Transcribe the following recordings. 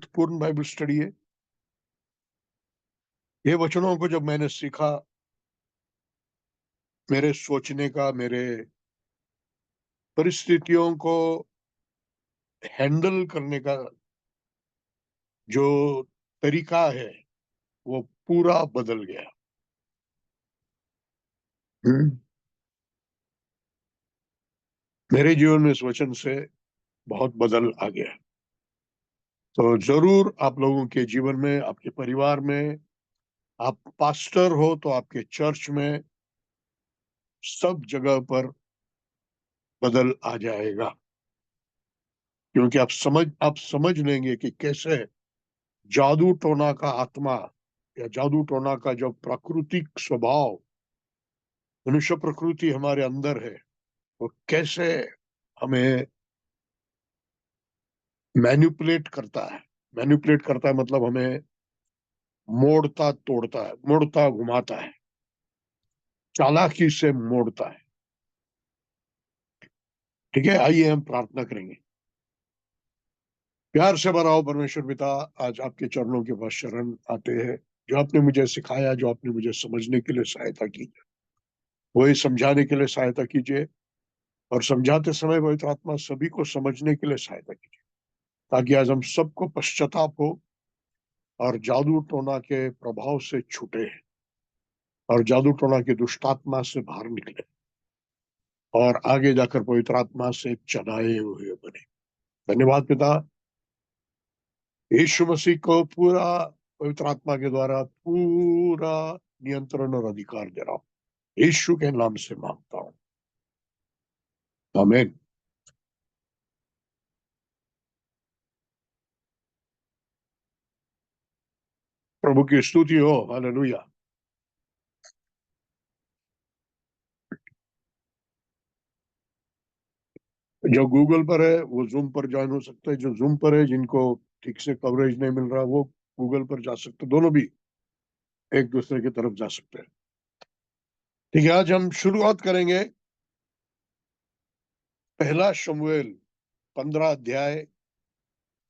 पूर्ण Bible study है। ये वचनों को जब मैंने सीखा, मेरे सोचने का, मेरे परिस्थितियों को हैंडल करने का जो तरीका है, वो पूरा बदल गया। हम्म। मेरे जीवन में इस वचन से बहुत बदल आ गया। तो जरूर आप लोगों के जीवन में, आपके परिवार में, आप पास्टर हो तो आपके चर्च में, सब जगह पर बदल आ जाएगा। क्योंकि आप समझ लेंगे कि कैसे जादू टोना का आत्मा या जादू टोना का जो प्राकृतिक स्वभाव, मनुष्य प्रकृति हमारे अंदर है, वो कैसे हमें मैन्युपुलेट करता है मतलब हमें मोड़ता तोड़ता है, मोड़ता घुमाता है, चालाकी से मोड़ता है। ठीक है, आइए हम प्रार्थना करेंगे। प्यार से भरा हो परमेश्वर पिता, आज आपके चरणों के पास शरण आते हैं। जो आपने मुझे सिखाया, जो आपने मुझे समझने के लिए सहायता की, वही समझाने के लिए सहायता कीजिए। और समझाते समय पवित्र आत्मा सभी को समझने के लिए सहायता कीजिए, ताकि आज हम सबको पश्चाताप हो और जादू टोना के प्रभाव से छूटे और जादू टोना की दुष्टात्मा से बाहर निकले और आगे जाकर पवित्र आत्मा से चलाए हुए बने। धन्यवाद पिता। यीशु मसीह को पूरा पवित्र आत्मा के द्वारा पूरा नियंत्रण और अधिकार दे रहा हूं। यीशु के नाम से मांगता हूं, आमीन। प्रभु की स्तुति हो, हालेलुया। जो गूगल पर है वो जूम पर ज्वाइन हो सकते हैं, जो जूम पर है जिनको ठीक से कवरेज नहीं मिल रहा वो गूगल पर जा सकते, दोनों भी एक दूसरे की तरफ जा सकते हैं। ठीक है, आज हम शुरुआत करेंगे पहला शमूएल 15 अध्याय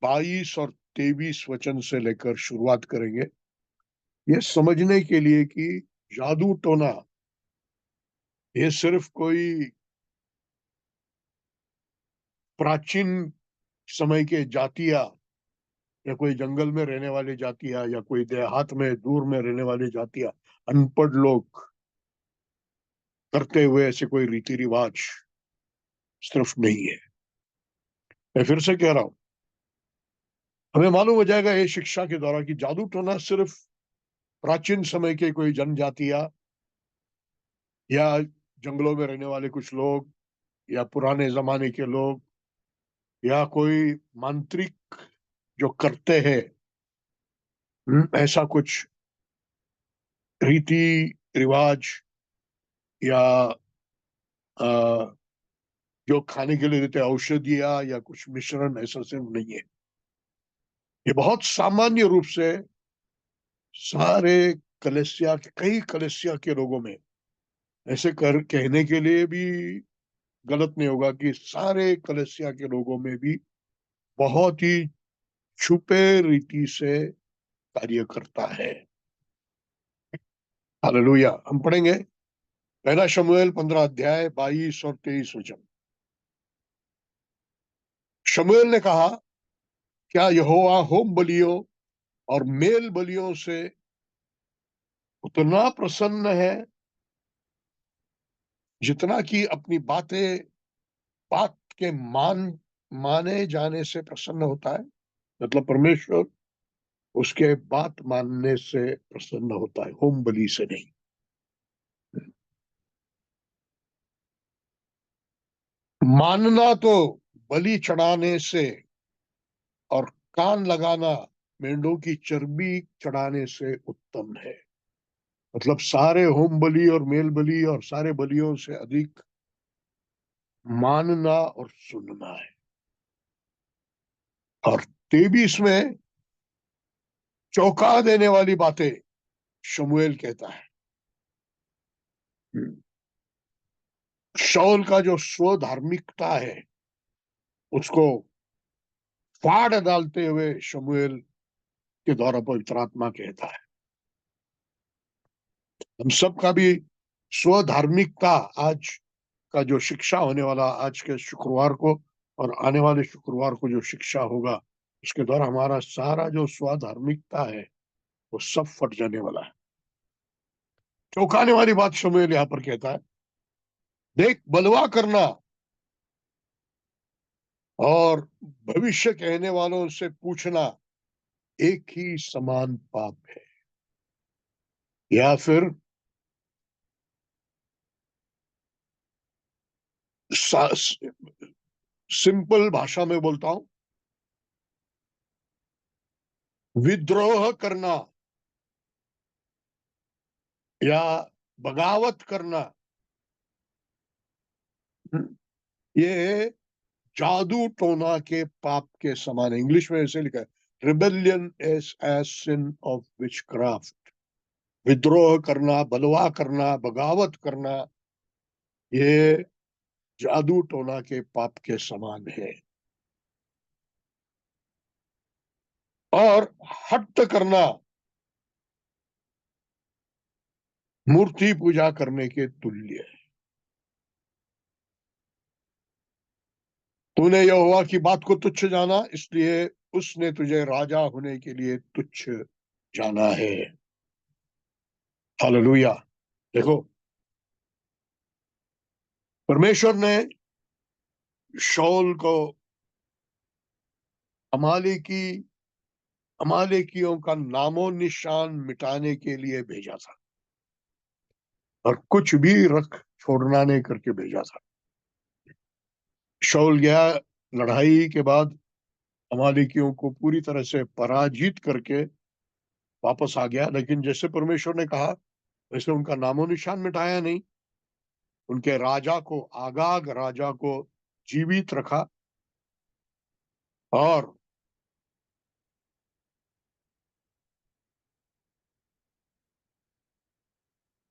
22 और 23 वचन से लेकर शुरुआत करेंगे, ये समझने के लिए कि जादू टोना ये सिर्फ कोई प्राचीन समय के जातिया या कोई जंगल में रहने वाले जातिया या कोई देहात में दूर में रहने वाले जातिया, अनपढ़ लोग करते हुए ऐसे कोई रीति रिवाज सिर्फ नहीं है। मैं फिर से कह रहा हूं, हमें मालूम हो जाएगा ये शिक्षा के द्वारा कि जादू टोना सिर्फ प्राचीन समय के कोई जनजातियां या जंगलों में रहने वाले कुछ लोग या पुराने जमाने के लोग या कोई मांत्रिक जो करते हैं, ऐसा कुछ रीति रिवाज या अ, जो खाने के लिए देते हैं औषधियां या कुछ मिश्रण, ऐसा सिर्फ नहीं है। ये बहुत सामान्य रूप से सारे कई कलेसिया के लोगों में, ऐसे कर कहने के लिए भी गलत नहीं होगा कि सारे कलेसिया के लोगों में भी बहुत ही छुपे रीति से कार्य करता है। हालेलुया। हम पढ़ेंगे पहला शमूएल 15 अध्याय 22 और 23 वचन। शमूएल ने कहा, क्या यहोवा होम बलियों और मेल बलियों से उतना प्रसन्न है जितना कि अपनी बात के माने जाने से प्रसन्न होता है? मतलब परमेश्वर उसके बात मानने से प्रसन्न होता है, होम बलि से नहीं। मानना तो बलि चढ़ाने से और कान लगाना मेंढों की चर्बी चढ़ाने से उत्तम है। मतलब सारे होम बलि और मेल बलि और सारे बलियों से अधिक मानना और सुनना है। और 23 में चौंका देने वाली बातें शमूएल कहता है। शाऊल का जो स्व धार्मिकता है उसको फाड़ डालते हुए शमूएल के द्वारा पवित्र आत्मा कहता है। हम सबका भी स्वधार्मिकता आज का जो शिक्षा होने वाला आज के शुक्रवार को और आने वाले शुक्रवार को जो शिक्षा होगा, उसके द्वारा हमारा सारा जो स्वधार्मिकता है वो सब फट जाने वाला है। चौंकाने वाली बात शमूएल यहां पर कहता है, देख बलवा करना और भविष्य कहने वालों से पूछना एक ही समान पाप है। या फिर सिंपल भाषा में बोलता हूं, विद्रोह करना या बगावत करना, ये जादू टोना के पाप के समान है। इंग्लिश में ऐसे लिखा है, rebellion is as sin of witchcraft. विद्रोह करना, बलवा करना, बगावत करना, ये जादू टोना के पाप के समान है। और हट्ट करना मूर्ति पूजा करने के तुल्य है। तूने यहोवा की बात को तुच्छ जाना, इसलिए उसने तुझे राजा होने के लिए तुच्छ जाना है। हालेलुया। देखो, परमेश्वर ने शाऊल को अमालेकी अमालेकियों का नामो निशान मिटाने के लिए भेजा था, और कुछ भी रख छोड़ना नहीं करके भेजा था। शाऊल गया, लड़ाई के बाद अमालेकियों को पूरी तरह से पराजित करके वापस आ गया, लेकिन जैसे परमेश्वर ने कहा वैसे उनका नामो निशान मिटाया नहीं। उनके राजा को, आगाग राजा को जीवित रखा। और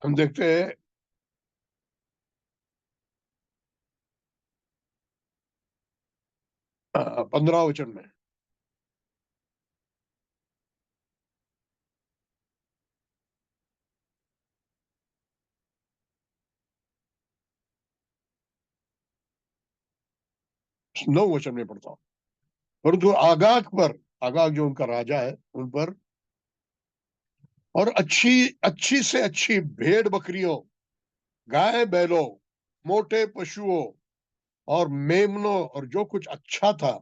हम देखते हैं 15 वचन में, 9 वचन में पढ़ता हूं, परंतु आगाग जो उनका राजा है उन पर और अच्छी अच्छी से अच्छी भेड़ बकरियों, गाय बैलों, मोटे पशुओं और मेमनों और जो कुछ अच्छा था,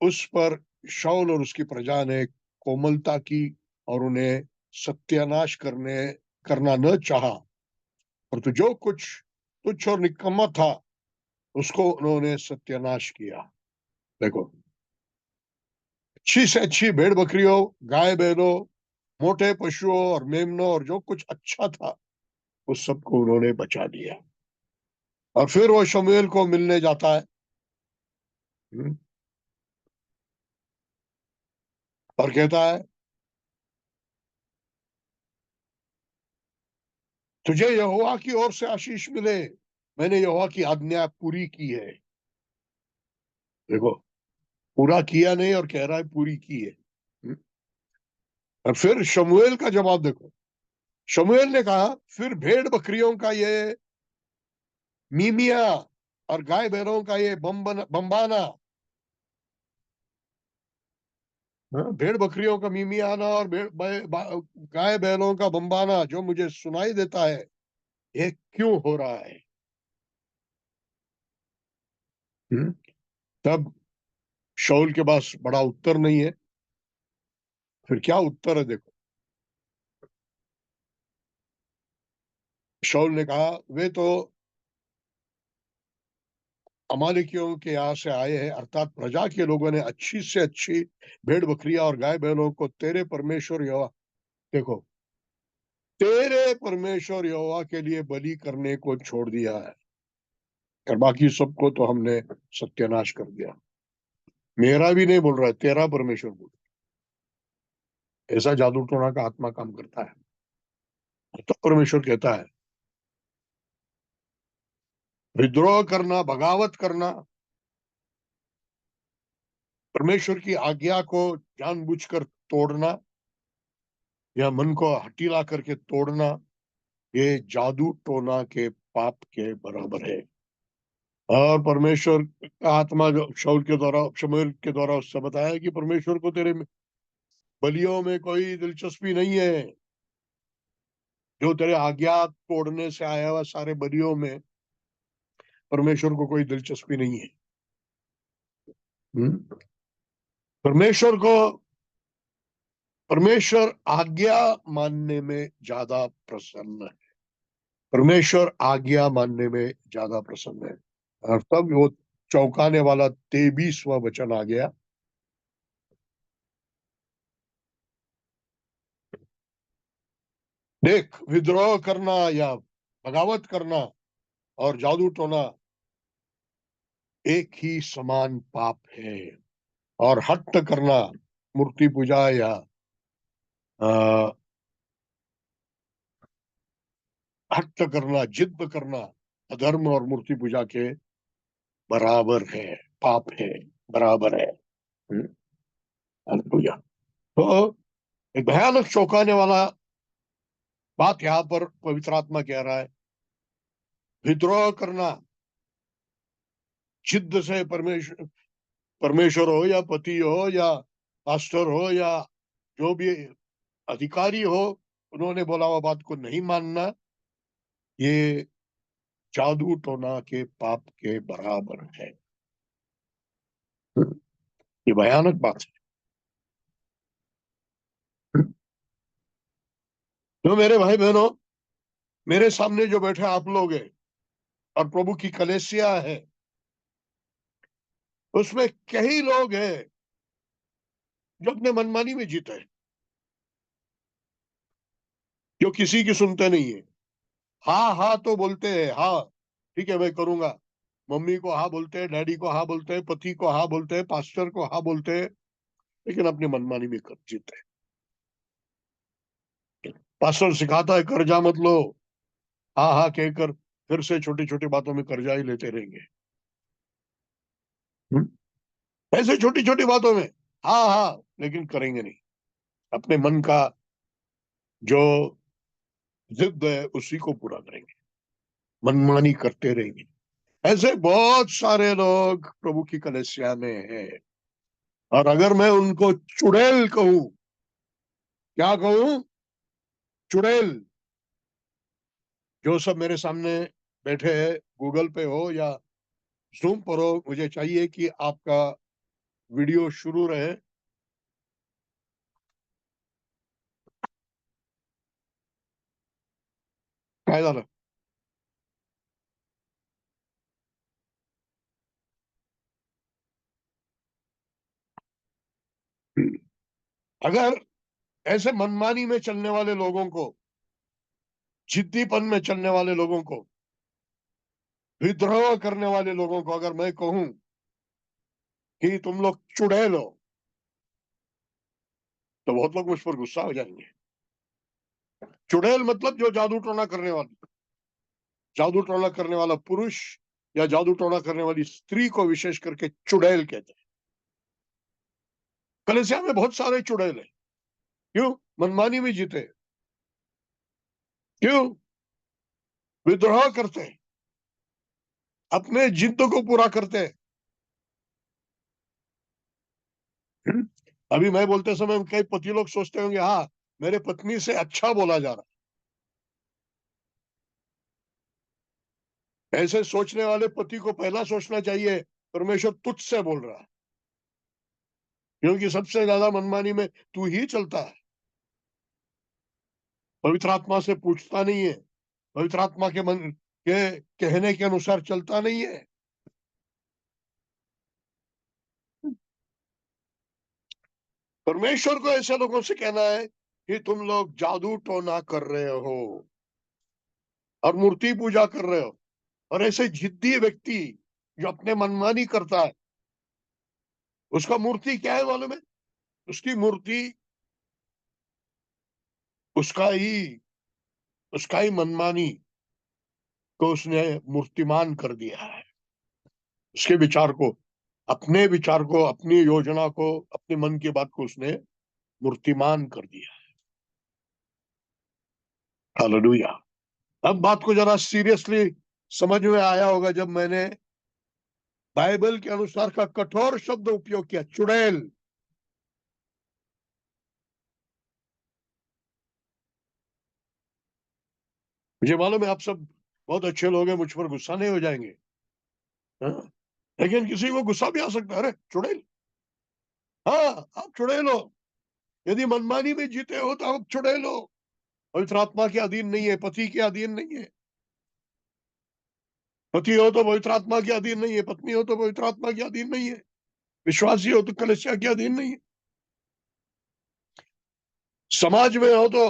उस पर शाऊल और उसकी प्रजा ने कोमलता की और उन्हें सत्यानाश करना न चाहा, परंतु जो कुछ तुच्छ और निकम्मा था उसको उन्होंने सत्यानाश किया। देखो, अच्छी से अच्छी भेड़ बकरियों, गाय बैलों, मोटे पशुओं और मेमनों और जो कुछ अच्छा था उस सबको उन्होंने बचा लिया। और फिर वो शमूएल को मिलने जाता है। हम्म, और कहता है, तुझे यहोवा की ओर से आशीष मिले, मैंने यहोवा की आज्ञा पूरी की है। देखो, पूरा किया नहीं और कह रहा है पूरी की है। हम्म, और फिर शमूएल का जवाब देखो। शमूएल ने कहा, फिर भेड़ बकरियों का ये मीमिया और गाय बैलों का ये बम्बाना, हाँ, भेड़ बकरियों का मिमियाना और गाय बैलों का बम्बाना जो मुझे सुनाई देता है, ये क्यों हो रहा है? हम्म? तब शाऊल के पास बड़ा उत्तर नहीं है। फिर क्या उत्तर है? देखो, शाऊल ने कहा, वे तो अमालेकियों के यहाँ से आए हैं, अर्थात प्रजा के लोगों ने अच्छी से अच्छी भेड़ बकरियां और गाय बैलों को तेरे परमेश्वर यहोवा, देखो, तेरे परमेश्वर यहोवा के लिए बलि करने को छोड़ दिया है, और बाकी सबको तो हमने सत्यानाश कर दिया। मेरा भी नहीं बोल रहा है, तेरा परमेश्वर बोल। ऐसा जादू टोना का आत्मा काम करता है। तो परमेश्वर कहता है, विद्रोह करना, बगावत करना, परमेश्वर की आज्ञा को जानबूझकर तोड़ना या मन को हठीला करके तोड़ना, ये जादू टोना के पाप के बराबर है। और परमेश्वर का आत्मा जो शमूएल के द्वारा उससे बताया कि परमेश्वर को तेरे बलियों में कोई दिलचस्पी नहीं है। जो तेरे आज्ञा तोड़ने से आया हुआ सारे बलियों में परमेश्वर को कोई दिलचस्पी नहीं है। परमेश्वर को परमेश्वर आज्ञा मानने में ज्यादा प्रसन्न है। परमेश्वर आज्ञा मानने में ज्यादा प्रसन्न है। और तब वो चौंकाने वाला 23वां वचन आ गया। देख, विद्रोह करना या बगावत करना और जादू टोना एक ही समान पाप है। और हट्ट करना, मूर्ति पूजा या हट्ट करना, जिद करना अधर्म और मूर्ति पूजा के बराबर है, पाप है, बराबर है। हालेलुया। तो एक भयानक चौंकाने वाला बात यहाँ पर पवित्र आत्मा कह रहा है। विद्रोह करना, जिद से परमेश्वर परमेश्वर हो या पति हो या पास्टर हो या जो भी अधिकारी हो, उन्होंने बोला हुआ बात को नहीं मानना, ये जादू टोना के पाप के बराबर है। ये भयानक बात है। तो मेरे भाई बहनों, मेरे सामने जो बैठे आप लोग हैं और प्रभु की कलीसिया है, उसमें कई लोग हैं जो अपने मनमानी में जीते हैं, जो किसी की सुनते नहीं है। हाँ हाँ तो बोलते हैं, हाँ ठीक है मैं करूंगा। मम्मी को हाँ बोलते हैं, डैडी को हाँ बोलते हैं, पति को हाँ बोलते हैं, पास्टर को हाँ बोलते हैं, लेकिन अपनी मनमानी में कर जीते हैं। पास्टर सिखाता है कर्जा मत लो, हाँ हाँ कहकर फिर से छोटी छोटी बातों में कर्जा ही लेते रहेंगे। हम्म? ऐसे छोटी छोटी बातों में हाँ हाँ, लेकिन करेंगे नहीं। अपने मन का जो जिद है उसी को पूरा करेंगे, मनमानी करते रहेंगे। ऐसे बहुत सारे लोग प्रभु की कलीसिया में हैं। और अगर मैं उनको चुड़ैल कहूं, क्या कहूं? चुड़ैल। जो सब मेरे सामने बैठे हैं, गूगल पे हो या जूम पर हो, मुझे चाहिए कि आपका वीडियो शुरू रहे। काय झालं? अगर ऐसे मनमानी में चलने वाले लोगों को, जिद्दीपन में चलने वाले लोगों को, विद्रोह करने वाले लोगों को अगर मैं कहूं कि तुम लोग चुड़ैल हो, तो बहुत लोग मुझ पर गुस्सा हो जाएंगे। चुड़ैल मतलब जो जादू टोना करने वाली, जादू टोना करने वाला पुरुष या जादू टोना करने वाली स्त्री को विशेष करके चुड़ैल कहते हैं। कलीसिया में बहुत सारे चुड़ैल हैं। क्यों? मनमानी में जीते। क्यों? विद्रोह करते हैं, अपने जिद को पूरा करते हैं। अभी मैं बोलते समय कई पति लोग सोचते होंगे, हाँ मेरे पत्नी से अच्छा बोला जा रहा है। ऐसे सोचने वाले पति को पहला सोचना चाहिए, परमेश्वर तुझसे बोल रहा है, क्योंकि सबसे ज्यादा मनमानी में तू ही चलता है। पवित्र आत्मा से पूछता नहीं है, पवित्र आत्मा के मन के कहने के अनुसार चलता नहीं है। परमेश्वर को ऐसे लोगों से कहना है कि तुम लोग जादू टोना कर रहे हो और मूर्ति पूजा कर रहे हो। और ऐसे जिद्दी व्यक्ति जो अपने मनमानी करता है, उसका मूर्ति क्या है मालूम है? उसकी मूर्ति उसका ही उसका ही मनमानी को उसने मूर्तिमान कर दिया है, उसके विचार को। अपने विचार को, अपनी योजना को, अपने मन की बात को उसने मूर्तिमान कर दिया। हालेलुया। अब बात को जरा सीरियसली समझ में आया होगा जब मैंने बाइबल के अनुसार का कठोर शब्द उपयोग किया, चुड़ैल। मुझे मालूम है आप सब बहुत अच्छे लोग हैं, मुझ पर गुस्सा नहीं हो जाएंगे, हाँ? लेकिन किसी को गुस्सा भी आ सकता है, अरे चुड़ैल, हाँ आप चुड़ैल हो, यदि मनमानी में जीते हो तो आप चुड़ैल हो, पवित्र आत्मा के अधीन नहीं है, पति के अधीन नहीं है। पति हो तो पवित्र आत्मा के अधीन नहीं है, पत्नी हो तो पवित्र आत्मा के अधीन नहीं है, विश्वासी हो तो कलीसिया के अधीन नहीं है, समाज में हो तो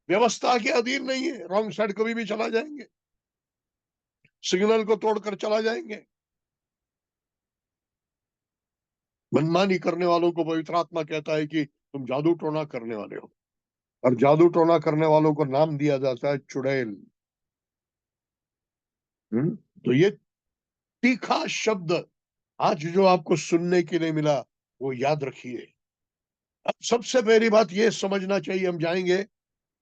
व्यवस्था के अधीन नहीं है, रॉन्ग साइड कभी भी चला जाएंगे, सिग्नल को तोड़कर चला जाएंगे। मनमानी करने वालों को पवित्र आत्मा कहता है कि तुम जादू टोना करने वाले हो, और जादू टोना करने वालों को नाम दिया जाता है चुड़ैल। तो ये तीखा शब्द आज जो आपको सुनने के लिए मिला वो याद रखिए। अब सबसे पहली बात ये समझना चाहिए, हम जाएंगे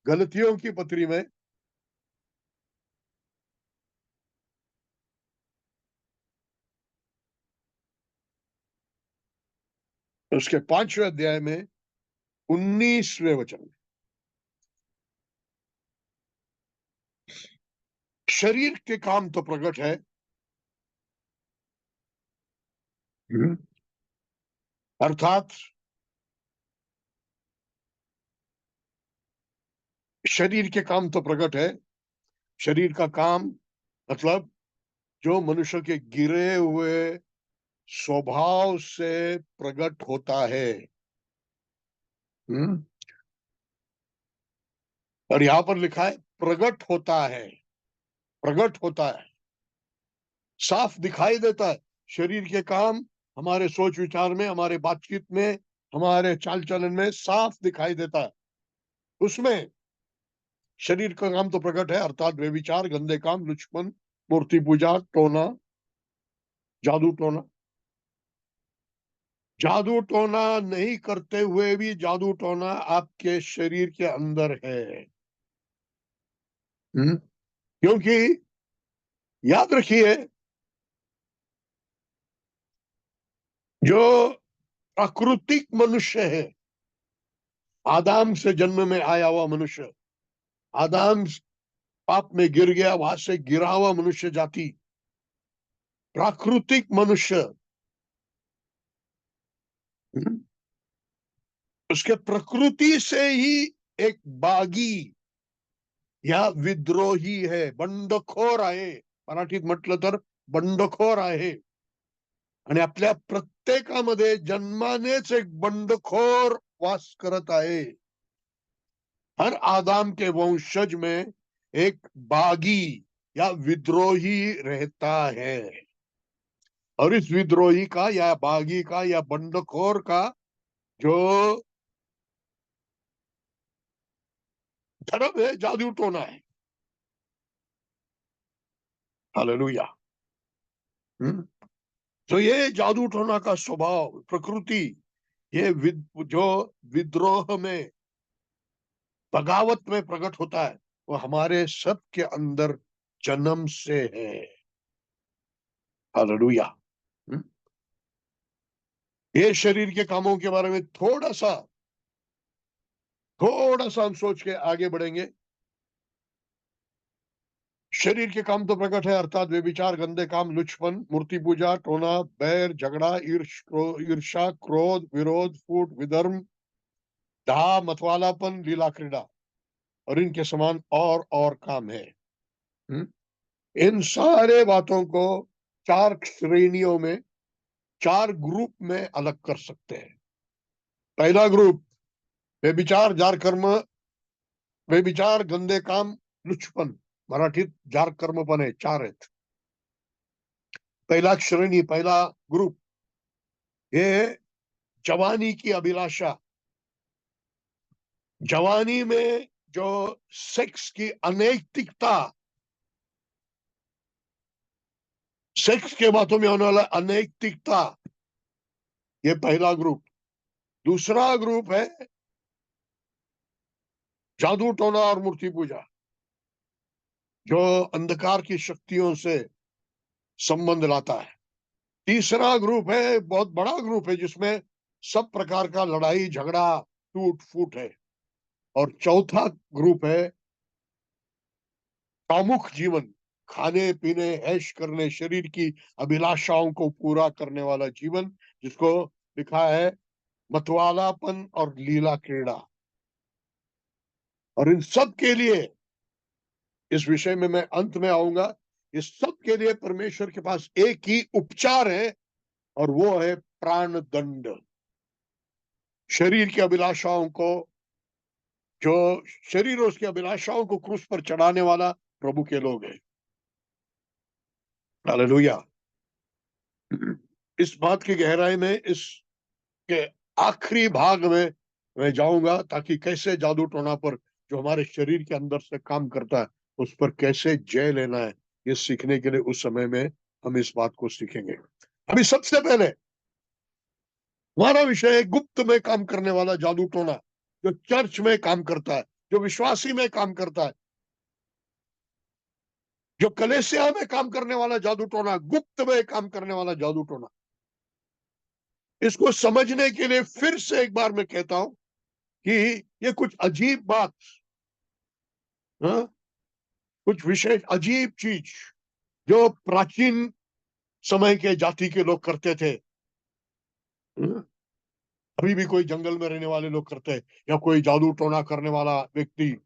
गलतियों की पत्री में, उसके 5वें अध्याय में 19वें वचन में, शरीर के काम तो प्रकट है, अर्थात शरीर के काम तो प्रकट है। शरीर का काम मतलब जो मनुष्य के गिरे हुए स्वभाव से प्रकट होता है। हम्म? और यहां पर लिखा है प्रकट होता है, प्रकट होता है, साफ दिखाई देता है। शरीर के काम हमारे सोच विचार में, हमारे बातचीत में, हमारे चाल चलन में साफ दिखाई देता है। उसमें शरीर का काम तो प्रकट है, अर्थात व्यभिचार, गंदे काम, लुचपन, मूर्ति पूजा, टोना, जादू टोना। जादू टोना नहीं करते हुए भी जादू टोना आपके शरीर के अंदर है। क्योंकि याद रखिए, जो प्राकृतिक मनुष्य है, आदाम से जन्म में आया हुआ मनुष्य, आदाम पाप में गिर गया, वहां से गिरा हुआ मनुष्य जाति, प्राकृतिक मनुष्य, उसके प्रकृति से ही एक बागी या विद्रोही है, बंडखोर आहे, मराठीत म्हटलं तर बंडखोर आहे। आणि आपल्या प्रत्येकामध्ये जन्मानेच एक बंडखोर वास करत आहे। हर आदम के वंशज में एक बागी या विद्रोही रहता है, और इस विद्रोही का या बागी का या बंडखोर का जो धर्म है, जादू टोना है। हालेलुया। तो ये जादू टोना का स्वभाव, प्रकृति, ये जो विद्रोह में, बगावत में प्रकट होता है, वो हमारे सब के अंदर जन्म से है। हालेलुया। ये शरीर के कामों के बारे में थोड़ा सा हम सोच के आगे बढ़ेंगे। शरीर के काम तो प्रकट है, अर्थात व्यभिचार, गंदे काम, लुचपन, मूर्ति पूजा, टोना, बैर, झगड़ा, ईर्ष्या, क्रोध, विरोध, फूट, विधर्म, दाह, मतवालापन, लीला क्रीड़ा, और इनके समान और काम है। हम्म? इन सारे बातों को 4 श्रेणियों में, 4 ग्रुप में अलग कर सकते हैं। पहला ग्रुप व्यभिचार, जार कर्म, व्यभिचार, गंदे काम, लुचपन, मराठीत जार कर्म पण आहे, 4 आहेत। पहला श्रेणी, पहला ग्रुप, ये जवानी की अभिलाषा, जवानी में जो सेक्स की अनैतिकता, सेक्स के बातों में होने वाला अनैतिकता, ये पहला ग्रुप। दूसरा ग्रुप है जादू टोना और मूर्ति पूजा, जो अंधकार की शक्तियों से संबंध लाता है। तीसरा ग्रुप है, बहुत बड़ा ग्रुप है, जिसमें सब प्रकार का लड़ाई झगड़ा टूट फूट है। और चौथा ग्रुप है कामुक जीवन, खाने पीने ऐश करने, शरीर की अभिलाषाओं को पूरा करने वाला जीवन, जिसको लिखा है मतवालापन और लीला क्रीड़ा। और इन सब के लिए, इस विषय में मैं अंत में आऊंगा, इस सब के लिए परमेश्वर के पास एक ही उपचार है, और वो है प्राण दंड। शरीर की अभिलाषाओं को, जो शरीर और उसकी अभिलाषाओं को क्रूस पर चढ़ाने वाला प्रभु के लोग हैं। हालेलुया। इस बात की गहराई में इसके आखिरी भाग में मैं जाऊंगा, ताकि कैसे जादू टोना पर जो हमारे शरीर के अंदर से काम करता है, उस पर कैसे जय लेना है, ये सीखने के लिए उस समय में हम इस बात को सीखेंगे। अभी सबसे पहले हमारा विषय है गुप्त में काम करने वाला जादू टोना, जो चर्च में काम करता है, जो विश्वासी में काम करता है, जो कलेसिया में काम करने वाला जादू टोना, गुप्त में काम करने वाला जादू टोना। इसको समझने के लिए फिर से एक बार मैं कहता हूं कि ये कुछ अजीब बात, हाँ? कुछ विशेष अजीब चीज जो प्राचीन समय के जाति के लोग करते थे, हाँ? अभी भी कोई जंगल में रहने वाले लोग करते हैं, या कोई जादू टोना करने वाला व्यक्ति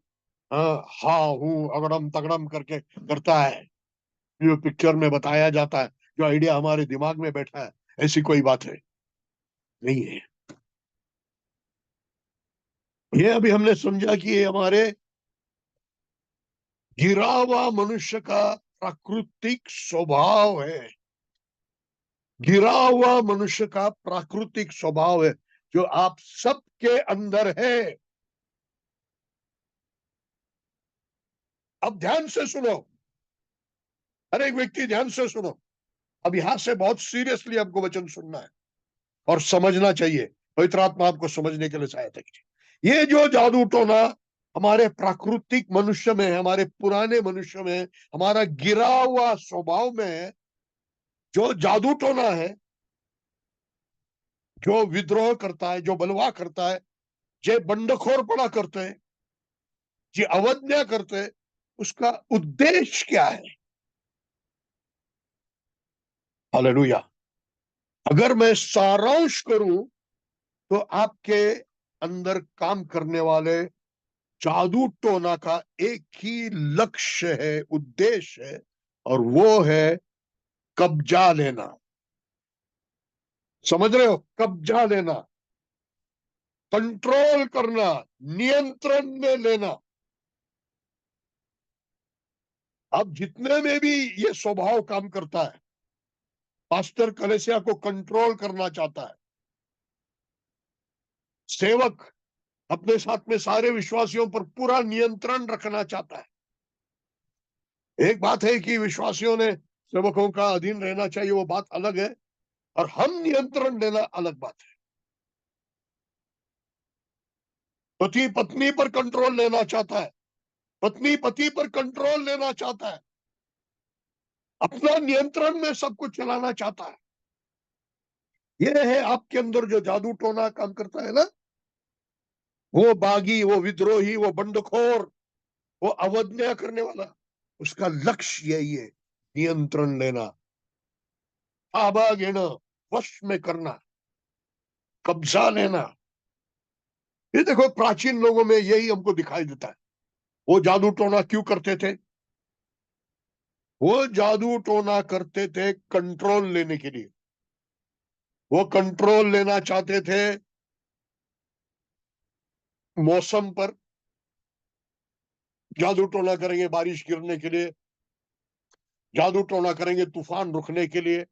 हाँ हाँ हूँ अगड़म तगड़म करके करता है, जो पिक्चर में बताया जाता है, जो आइडिया हमारे दिमाग में बैठा है, ऐसी कोई बात है नहीं है। ये अभी हमने समझा कि ये हमारे गिरा हुआ मनुष्य का प्राकृतिक स्वभाव है। गिरा हुआ मनुष्य का प्राकृतिक स्वभाव है, जो आप सबके अंदर है। अब ध्यान से सुनो, हर एक व्यक्ति ध्यान से सुनो। अब यहां से बहुत सीरियसली आपको वचन सुनना है और समझना चाहिए। पवित्र आत्मा आपको समझने के लिए सहायता कीजिए। ये जो जादू टोना हमारे प्राकृतिक मनुष्य में है, हमारे पुराने मनुष्य में है, हमारा गिरा हुआ स्वभाव में है, जो जादू टोना है, जो विद्रोह करता है, जो बलवा करता है, जे बंडखोर पड़ा करते हैं, जे अवज्ञा करते हैं, उसका उद्देश्य क्या है? हालेलुया। अगर मैं सारांश करूं, तो आपके अंदर काम करने वाले जादू टोना का एक ही लक्ष्य है, उद्देश्य है, और वो है कब्जा लेना। समझ रहे हो? कब्जा लेना, कंट्रोल करना, नियंत्रण में लेना। अब जितने में भी ये स्वभाव काम करता है, पास्टर कलेसिया को कंट्रोल करना चाहता है, सेवक अपने साथ में सारे विश्वासियों पर पूरा नियंत्रण रखना चाहता है। एक बात है कि विश्वासियों ने सेवकों का अधीन रहना चाहिए, वो बात अलग है, और हम नियंत्रण लेना अलग बात है। पति पत्नी पर कंट्रोल लेना चाहता है, पत्नी पति पर कंट्रोल लेना चाहता है, अपना नियंत्रण में सब कुछ चलाना चाहता है। ये है आपके अंदर जो जादू टोना काम करता है ना, वो बागी, वो विद्रोही, वो बंडखोर, वो अवज्ञा करने वाला, उसका लक्ष्य यही है, नियंत्रण लेना, ताबा घेना, वश में करना, कब्जा लेना। ये देखो प्राचीन लोगों में यही हमको दिखाई देता है। वो जादू टोना क्यों करते थे? वो जादू टोना करते थे कंट्रोल लेने के लिए। वो कंट्रोल लेना चाहते थे मौसम पर, जादू टोना करेंगे बारिश गिरने के लिए, जादू टोना करेंगे तूफान रुकने के लिए,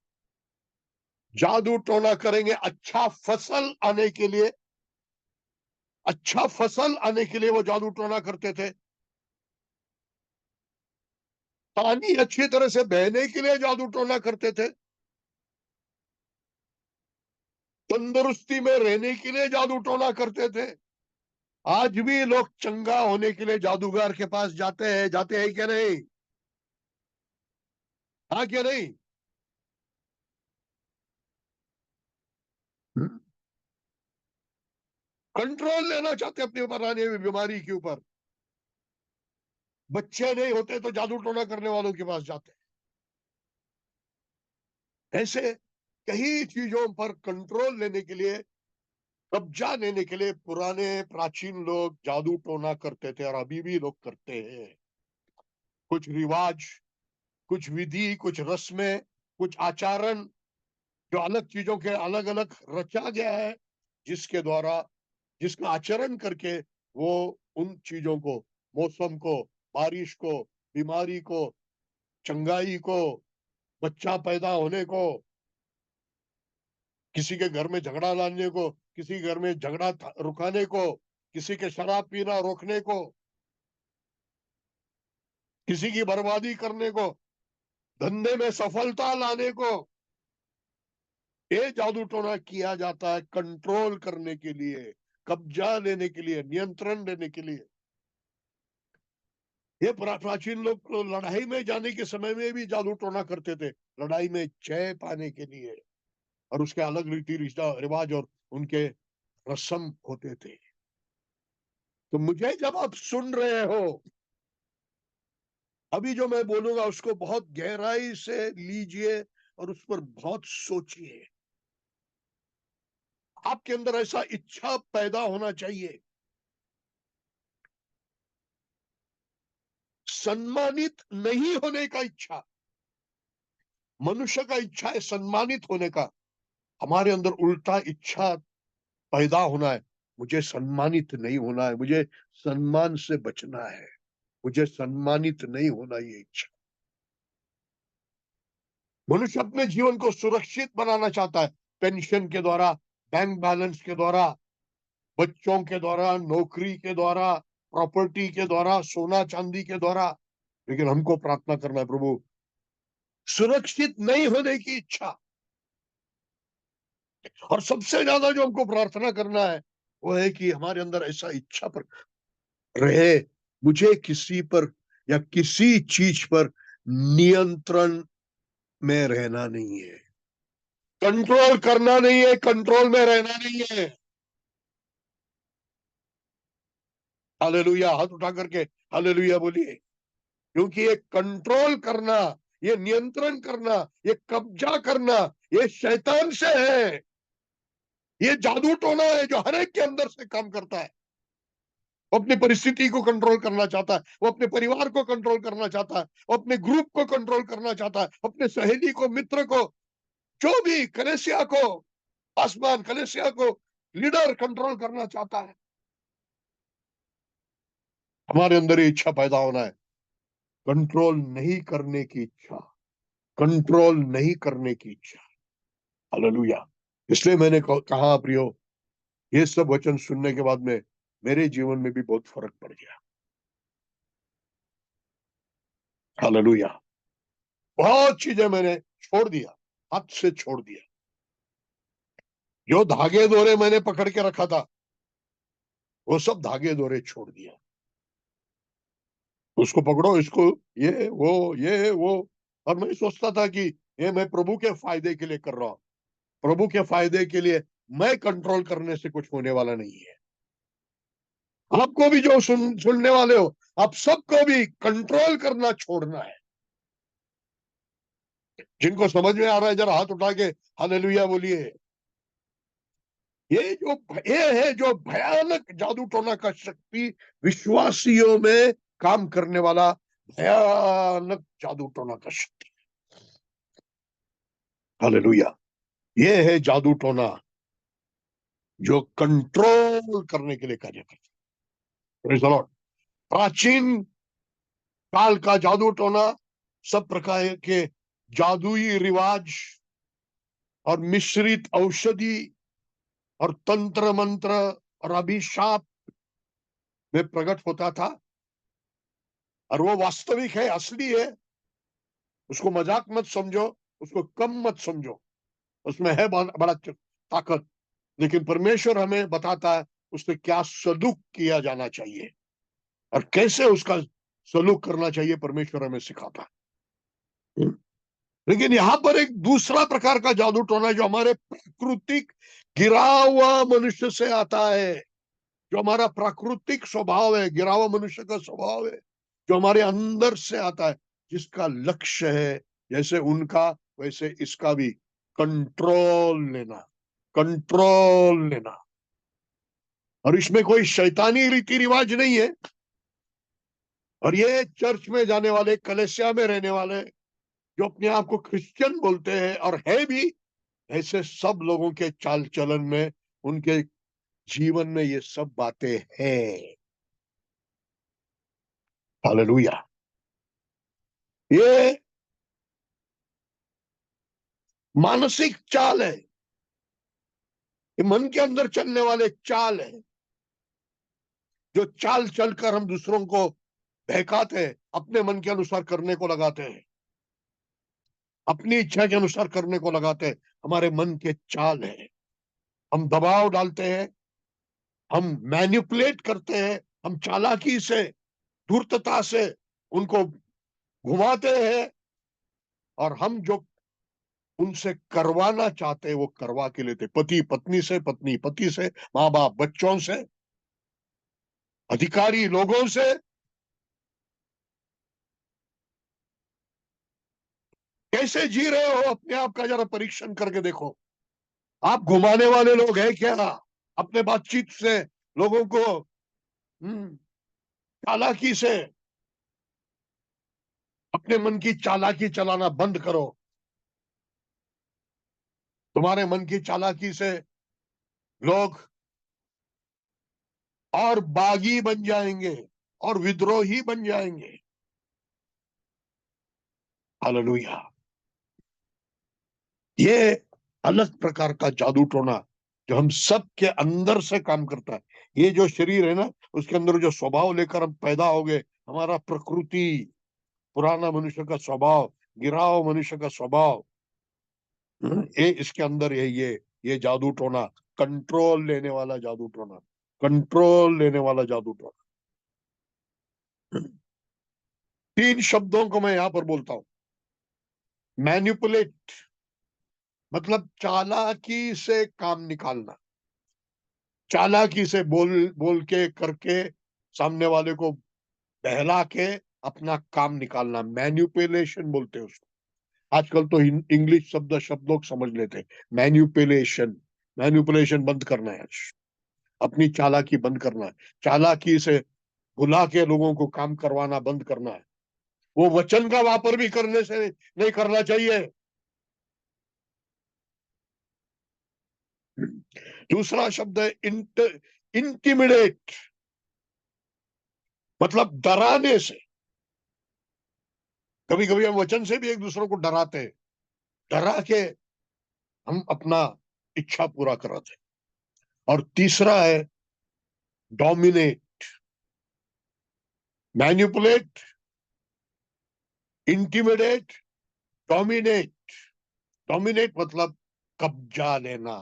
जादू टोना करेंगे अच्छा फसल आने के लिए। अच्छा फसल आने के लिए वो जादू टोना करते थे। पानी अच्छी तरह से बहने के लिए जादू टोना करते थे। तंदुरुस्ती में रहने के लिए जादू टोना करते थे। आज भी लोग चंगा होने के लिए जादूगर के पास जाते हैं क्या नहीं? हाँ क्या नहीं? कंट्रोल लेना चाहते अपने ऊपर आने हुई बीमारी के ऊपर। बच्चे नहीं होते तो जादू टोना करने वालों के पास जाते हैं। ऐसे कई चीजों पर कंट्रोल लेने के लिए, कब्जा लेने के लिए पुराने प्राचीन लोग जादू टोना करते थे और अभी भी लोग करते हैं। कुछ रिवाज, कुछ विधि, कुछ रस्में, कुछ आचरण, जो अलग चीजों के अलग अलग रचा गया है, जिसके द्वारा, जिसका आचरण करके वो उन चीजों को, मौसम को, बारिश को, बीमारी को, चंगाई को, बच्चा पैदा होने को, किसी के घर में झगड़ा लाने को, किसी घर में झगड़ा रुकाने को, किसी के शराब पीना रोकने को, किसी की बर्बादी करने को, धंधे में सफलता लाने को, ये जादू टोना किया जाता है कंट्रोल करने के लिए, कब्जा लेने के लिए, नियंत्रण लेने के लिए। ये प्राचीन लोग तो लड़ाई में जाने के समय में भी जादू टोना करते थे, लड़ाई में जय पाने के लिए, और उसके अलग रीति रिवाज और उनके रस्म होते थे। तो मुझे जब आप सुन रहे हो, अभी जो मैं बोलूंगा उसको बहुत गहराई से लीजिए और उस पर बहुत सोचिए। आपके अंदर ऐसा इच्छा पैदा होना चाहिए, सम्मानित नहीं होने का इच्छा। मनुष्य का इच्छा है सम्मानित होने का, हमारे अंदर उल्टा इच्छा पैदा होना है, मुझे सम्मानित नहीं होना है, मुझे सम्मान से बचना है, मुझे सम्मानित नहीं होना, ये इच्छा। मनुष्य अपने जीवन को सुरक्षित बनाना चाहता है, पेंशन के द्वारा, बैंक बैलेंस के द्वारा, बच्चों के द्वारा, नौकरी के द्वारा, प्रॉपर्टी के द्वारा, सोना चांदी के द्वारा। लेकिन हमको प्रार्थना करना है, प्रभु सुरक्षित नहीं होने की इच्छा। और सबसे ज्यादा जो हमको प्रार्थना करना है वो है कि हमारे अंदर ऐसा इच्छा पर रहे, मुझे किसी पर या किसी चीज पर नियंत्रण में रहना नहीं है, कंट्रोल करना नहीं है, कंट्रोल में रहना नहीं है। हालेलुया, हाथ उठा करके हालेलुया बोलिए। क्योंकि ये कंट्रोल करना, ये नियंत्रण करना, ये कब्जा करना, ये शैतान से है। ये जादू टोना है जो हर एक के अंदर से काम करता है। वो अपनी परिस्थिति को कंट्रोल करना चाहता है, वो अपने परिवार को कंट्रोल करना चाहता है, वो अपने ग्रुप को कंट्रोल करना चाहता है, अपने सहेली को, मित्र को, जो भी कलेसिया को, आसमान कलेसिया को लीडर कंट्रोल करना चाहता है। हमारे अंदर ये इच्छा पैदा होना है, कंट्रोल नहीं करने की इच्छा, कंट्रोल नहीं करने की इच्छा। हालेलुया। इसलिए मैंने कहा प्रियो, ये सब वचन सुनने के बाद में मेरे जीवन में भी बहुत फर्क पड़ गया। हालेलुया। बहुत चीजें मैंने छोड़ दिया, हाथ से छोड़ दिया। जो धागे दोरे मैंने पकड़ के रखा था, वो सब धागे दोरे छोड़ दिया। उसको पकड़ो, इसको, ये वो। और मैं सोचता था कि ये मैं प्रभु के फायदे के लिए कर रहा हूं, प्रभु के फायदे के लिए। मैं कंट्रोल करने से कुछ होने वाला नहीं है। आपको भी जो सुनने वाले हो, आप सबको भी कंट्रोल करना छोड़ना है। जिनको समझ में आ रहा है जरा हाथ उठा के हालेलुया बोलिए। ये जो ये है जो भयानक जादू टोना का शक्ति, विश्वासियों में काम करने वाला भयानक जादू टोना का शक्ति। हालेलुया। ये है जादू टोना जो कंट्रोल करने के लिए कार्य करता है। Praise the Lord. प्राचीन काल का जादू टोना, सब प्रकार के जादुई रिवाज और मिश्रित औषधि और तंत्र मंत्र और अभिशाप में प्रकट होता था। और वो वास्तविक है, असली है, उसको मजाक मत समझो, उसको कम मत समझो, उसमें है बड़ा ताकत। लेकिन परमेश्वर हमें बताता है उससे क्या सलूक किया जाना चाहिए और कैसे उसका सलूक करना चाहिए, परमेश्वर हमें सिखाता है। लेकिन यहां पर एक दूसरा प्रकार का जादू टोना जो हमारे प्राकृतिक गिरा हुआ मनुष्य से आता है, जो हमारा प्राकृतिक स्वभाव है, गिरा हुआ मनुष्य का स्वभाव है, जो हमारे अंदर से आता है, जिसका लक्ष्य है जैसे उनका वैसे इसका भी कंट्रोल लेना, कंट्रोल लेना। और इसमें कोई शैतानी रीति रिवाज नहीं है। और ये चर्च में जाने वाले, कलीसिया में रहने वाले, जो अपने आप को क्रिश्चियन बोलते हैं और है भी, ऐसे सब लोगों के चाल चलन में, उनके जीवन में ये सब बातें हैं। हालेलुया। ये मानसिक चाल है, ये मन के अंदर चलने वाले चाल है, जो चाल चलकर हम दूसरों को बहकाते हैं, अपने मन के अनुसार करने को लगाते हैं, अपनी इच्छा के अनुसार करने को लगाते हैं। हमारे मन के चाल है। हम दबाव डालते हैं, हम मैनिपुलेट करते हैं, हम चालाकी से, धूर्तता से उनको घुमाते हैं, और हम जो उनसे करवाना चाहते हैं वो करवा के लेते। पति पत्नी से, पत्नी पति से, माँ बाप बच्चों से, अधिकारी लोगों से। कैसे जी रहे हो अपने आप का जरा परीक्षण करके देखो। आप घुमाने वाले लोग हैं क्या अपने बातचीत से लोगों को? चालाकी से अपने मन की चालाकी चलाना बंद करो। तुम्हारे मन की चालाकी से लोग और बागी बन जाएंगे और विद्रोही बन जाएंगे। हालेलुया। ये अलग प्रकार का जादू टोना जो हम सब के अंदर से काम करता है। ये जो शरीर है ना, उसके अंदर जो स्वभाव लेकर हम पैदा हो गए, हमारा प्रकृति, पुराना मनुष्य का स्वभाव, गिरा हुआ मनुष्य का स्वभाव, ये इसके अंदर है। ये जादू टोना, कंट्रोल लेने वाला जादू टोना, कंट्रोल लेने वाला जादू टोना। तीन शब्दों को मैं यहां पर बोलता हूं। मैन्युपुलेट मतलब चालाकी से काम निकालना, चालाकी से बोल बोल के करके सामने वाले को बहला के अपना काम निकालना, मैन्युपुलेशन बोलते हैं उसको। आजकल तो इंग्लिश शब्द शब्द लोग समझ लेते हैं। मैन्युपुलेशन, मैन्युपुलेशन बंद करना है, अपनी चालाकी बंद करना है, चालाकी से बुला के लोगों को काम करवाना बंद करना है। वो वचन का वापर भी करने से नहीं करना चाहिए। दूसरा शब्द है इंटिमिडेट, मतलब डराने से। कभी कभी हम वचन से भी एक दूसरे को डराते हैं, डरा के हम अपना इच्छा पूरा कराते हैं। और तीसरा है dominate, manipulate, intimidate, dominate. Dominate मतलब कब्जा लेना,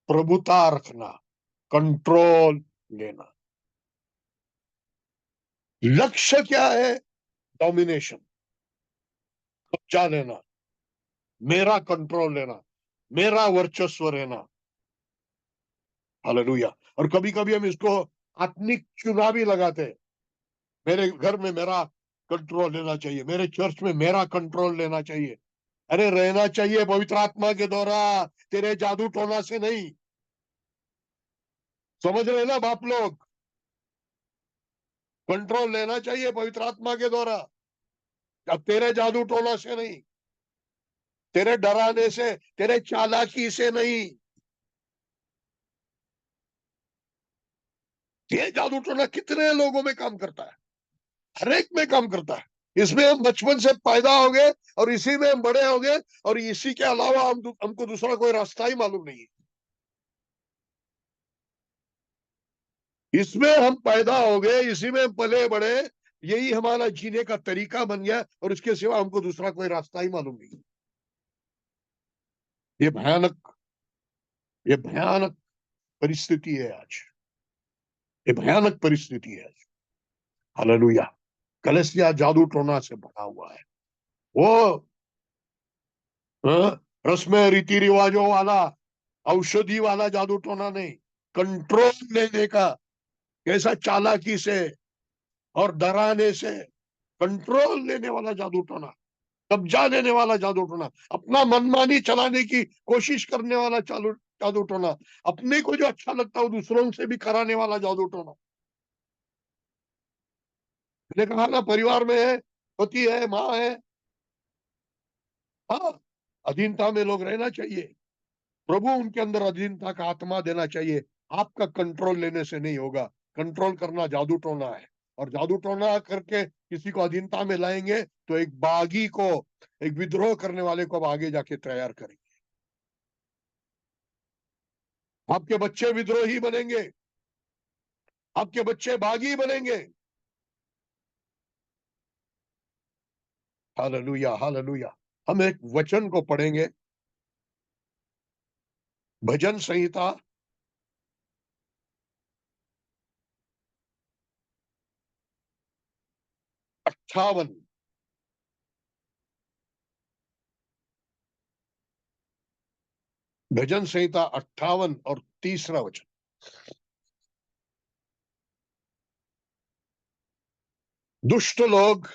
प्रभुता रखना, कंट्रोल लेना। लक्ष्य क्या है? डोमिनेशन, कब्जा लेना, मेरा कंट्रोल लेना, मेरा वर्चस्व रहना। हालेलुया। और कभी कभी हम इसको आत्मिक चुनाव भी लगाते हैं। मेरे घर में मेरा कंट्रोल लेना चाहिए, मेरे चर्च में मेरा कंट्रोल लेना चाहिए। अरे रहना चाहिए पवित्र आत्मा के द्वारा, तेरे जादू टोना से नहीं। समझ रहे ना बाप लोग? कंट्रोल लेना चाहिए पवित्र आत्मा के द्वारा, अब तेरे जादू टोना से नहीं, तेरे डराने से, तेरे चालाकी से नहीं। ये जादू टोना कितने लोगों में काम करता है? हर एक में काम करता है। इसमें हम बचपन से पैदा हो गए और इसी में हम बड़े हो गए, और इसी के अलावा हमको दूसरा कोई रास्ता ही मालूम नहीं है। इसमें हम पैदा हो गए, इसी में हम पले बड़े, यही हमारा जीने का तरीका बन गया, और इसके सिवा हमको दूसरा कोई रास्ता ही मालूम नहीं है। ये भयानक ये भयानक परिस्थिति है आज, ये भयानक परिस्थिति है आज। हालेलुया। कलीसिया जादू टोना से भरा हुआ है। वो रस्में रीति रिवाजों वाला, औषधि वाला जादू टोना नहीं, कंट्रोल लेने का, कैसा चालाकी से और डराने से कंट्रोल लेने वाला जादू टोना, कब्जा लेने वाला जादू टोना, अपना मनमानी चलाने की कोशिश करने वाला जादू टोना, अपने को जो अच्छा लगता है दूसरों से भी कराने वाला जादू टोना। मैंने कहा ना, परिवार में है, पति है, माँ है, हाँ, अधीनता में लोग रहना चाहिए। प्रभु उनके अंदर अधीनता का आत्मा देना चाहिए। आपका कंट्रोल लेने से नहीं होगा। कंट्रोल करना जादू टोना है, और जादू टोना करके किसी को अधीनता में लाएंगे तो एक बागी को, एक विद्रोह करने वाले को अब आगे जाके तैयार करेंगे। आपके बच्चे विद्रोही बनेंगे, आपके बच्चे बागी बनेंगे। Hallelujah, hallelujah. हम एक वचन को पढ़ेंगे, भजन संहिता 58, भजन संहिता 58 और 3रा वचन। दुष्ट लोग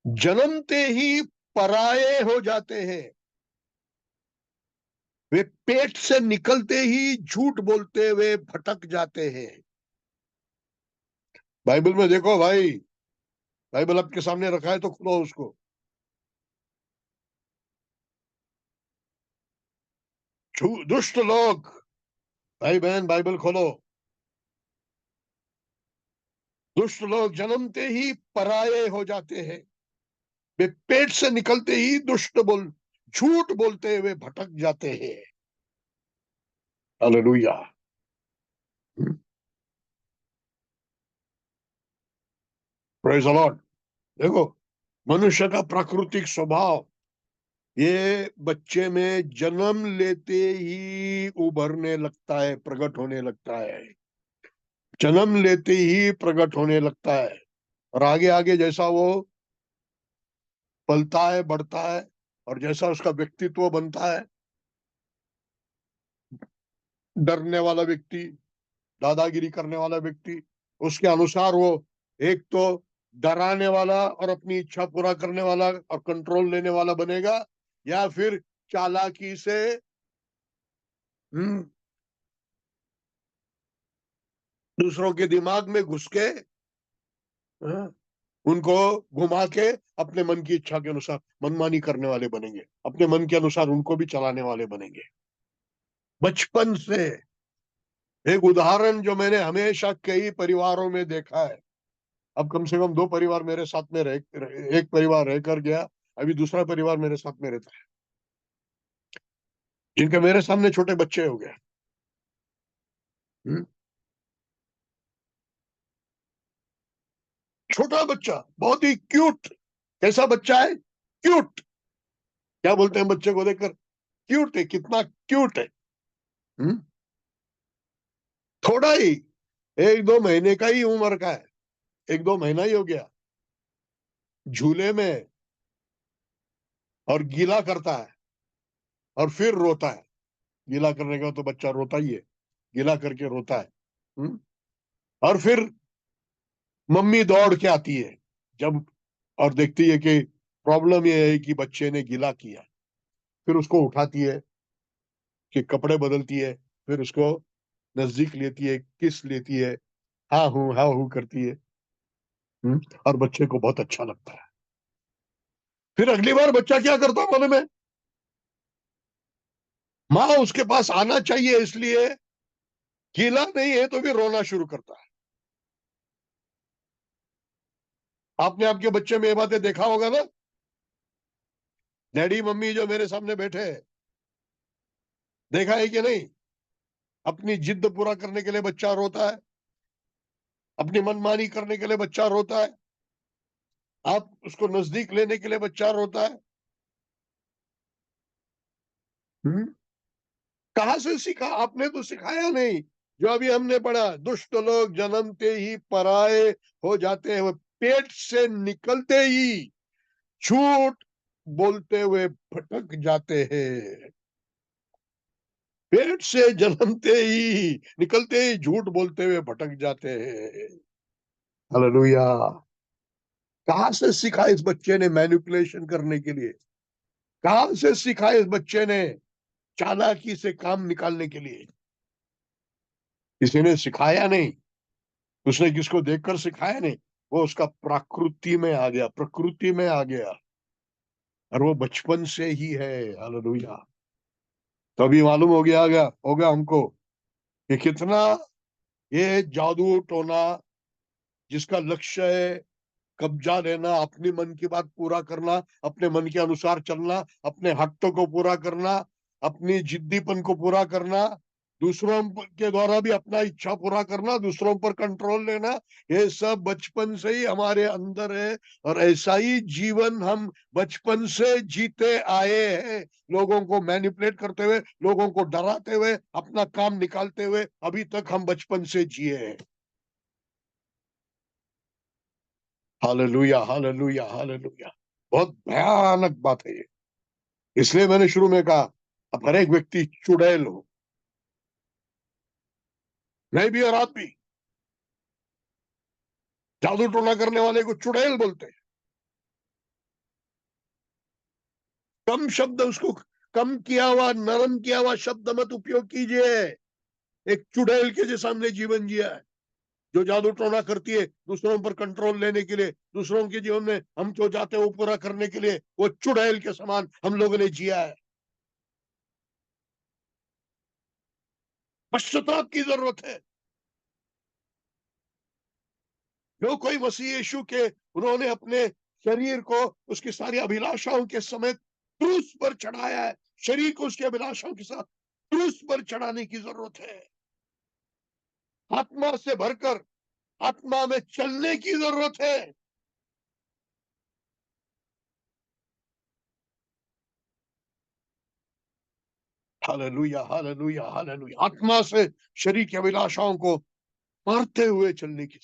जन्मते ही पराये हो जाते हैं, वे पेट से निकलते ही झूठ बोलते हुए भटक जाते हैं। बाइबल में देखो भाई, बाइबल आपके सामने रखा है तो खोलो उसको। दुष्ट लोग, भाई बहन बाइबल खोलो। दुष्ट लोग जन्मते ही पराये हो जाते हैं, वे पेट से निकलते ही झूठ बोलते हुए भटक जाते हैं। हालेलुया। Praise the Lord. देखो, मनुष्य का प्राकृतिक स्वभाव ये बच्चे में जन्म लेते ही उभरने लगता है, प्रकट होने लगता है, जन्म लेते ही प्रकट होने लगता है। और आगे आगे जैसा वो पलता है, बढ़ता है, और जैसा उसका व्यक्तित्व बनता है, डरने वाला व्यक्ति, दादागिरी करने वाला व्यक्ति, उसके अनुसार वो एक तो डराने वाला और अपनी इच्छा पूरा करने वाला और कंट्रोल लेने वाला बनेगा, या फिर चालाकी से हम्म दूसरों के दिमाग में घुस के हाँ, उनको घुमा के अपने मन की इच्छा के अनुसार मनमानी करने वाले बनेंगे, अपने मन के अनुसार उनको भी चलाने वाले बनेंगे। बचपन से एक उदाहरण जो मैंने हमेशा कई परिवारों में देखा है, अब कम से कम 2 परिवार मेरे साथ में एक परिवार रहकर गया, अभी दूसरा परिवार मेरे साथ में रहता है, जिनके मेरे सामने छोटे बच्चे हो गए। हम्म? छोटा बच्चा, बहुत ही क्यूट। कैसा बच्चा है? क्यूट। क्या बोलते हैं बच्चे को देखकर? क्यूट है, कितना क्यूट है। हम्म? थोड़ा ही, 1-2 महीने का ही उम्र का है, 1-2 महीना ही हो गया, झूले में, और गीला करता है और फिर रोता है। गीला करने का तो बच्चा रोता ही है, गीला करके रोता है। हम्म? और फिर मम्मी दौड़ के आती है जब, और देखती है कि प्रॉब्लम ये है कि बच्चे ने गीला किया, फिर उसको उठाती है, कि कपड़े बदलती है, फिर उसको नजदीक लेती है, किस लेती है, हाँ हूँ करती है। और बच्चे को बहुत अच्छा लगता है। फिर अगली बार बच्चा क्या करता है मालूम है? माँ उसके पास आना चाहिए, इसलिए गीला नहीं है तो भी रोना शुरू करता है। आपने आपके बच्चे में ये बातें देखा होगा ना? डैडी मम्मी जो मेरे सामने बैठे हैं, देखा है कि नहीं? अपनी जिद पूरा करने के लिए बच्चा रोता है, अपनी मनमानी करने के लिए बच्चा रोता है, आप उसको नजदीक लेने के लिए बच्चा रोता है। हम्म? कहां से सीखा? आपने तो सिखाया नहीं। जो अभी हमने पढ़ा, दुष्ट लोग जन्मते ही पराये हो जाते हैं, वो पेट से निकलते ही झूठ बोलते हुए भटक जाते हैं। पेट से जन्मते ही निकलते ही झूठ बोलते हुए भटक जाते हैं। हालेलुया। कहां से सीखा इस बच्चे ने मैनिपुलेशन करने के लिए? कहां से सीखा इस बच्चे ने चालाकी से काम निकालने के लिए? किसी ने सिखाया नहीं, उसने किसको देखकर सिखाया नहीं, वो उसका प्रकृति में आ गया, प्रकृति में आ गया, और वो बचपन से ही है। हालेलुया। तभी मालूम हो गया हमको कि कितना ये जादू टोना, जिसका लक्ष्य है कब्जा लेना, अपनी मन की बात पूरा करना, अपने मन के अनुसार चलना, अपने हकों को पूरा करना, अपनी जिद्दीपन को पूरा करना, दूसरों के द्वारा भी अपना इच्छा पूरा करना, दूसरों पर कंट्रोल लेना, ये सब बचपन से ही हमारे अंदर है। और ऐसा ही जीवन हम बचपन से जीते आए हैं, लोगों को मैनिपुलेट करते हुए, लोगों को डराते हुए, अपना काम निकालते हुए अभी तक हम बचपन से जिए हैं। Hallelujah, hallelujah, hallelujah. बहुत भयानक बात है ये। इसलिए मैंने शुरू में कहा, अब हर एक व्यक्ति चुड़ैल हो, मैं भी और आप भी। जादू टोना करने वाले को चुड़ैल बोलते हैं। कम शब्द उसको, कम किया हुआ, नरम किया हुआ शब्द मत उपयोग कीजिए। एक चुड़ैल के जैसा हमने जीवन जिया है, जो जादू टोना करती है दूसरों पर कंट्रोल लेने के लिए, दूसरों के जीवन में हम जो चाहते हैं वो पूरा करने के लिए, वो चुड़ैल के समान हम लोगों ने जिया है। पश्चाताप की जरूरत है। जो कोई मसीह यीशु के, उन्होंने अपने शरीर को उसकी सारी अभिलाषाओं के समेत क्रूस पर चढ़ाया है, शरीर को उसकी अभिलाषाओं के साथ क्रूस पर चढ़ाने की जरूरत है। आत्मा से भरकर आत्मा में चलने की जरूरत है। Hallelujah, hallelujah, hallelujah. आत्मा से शरीर की अभिलाषाओं को मारते हुए चलने की,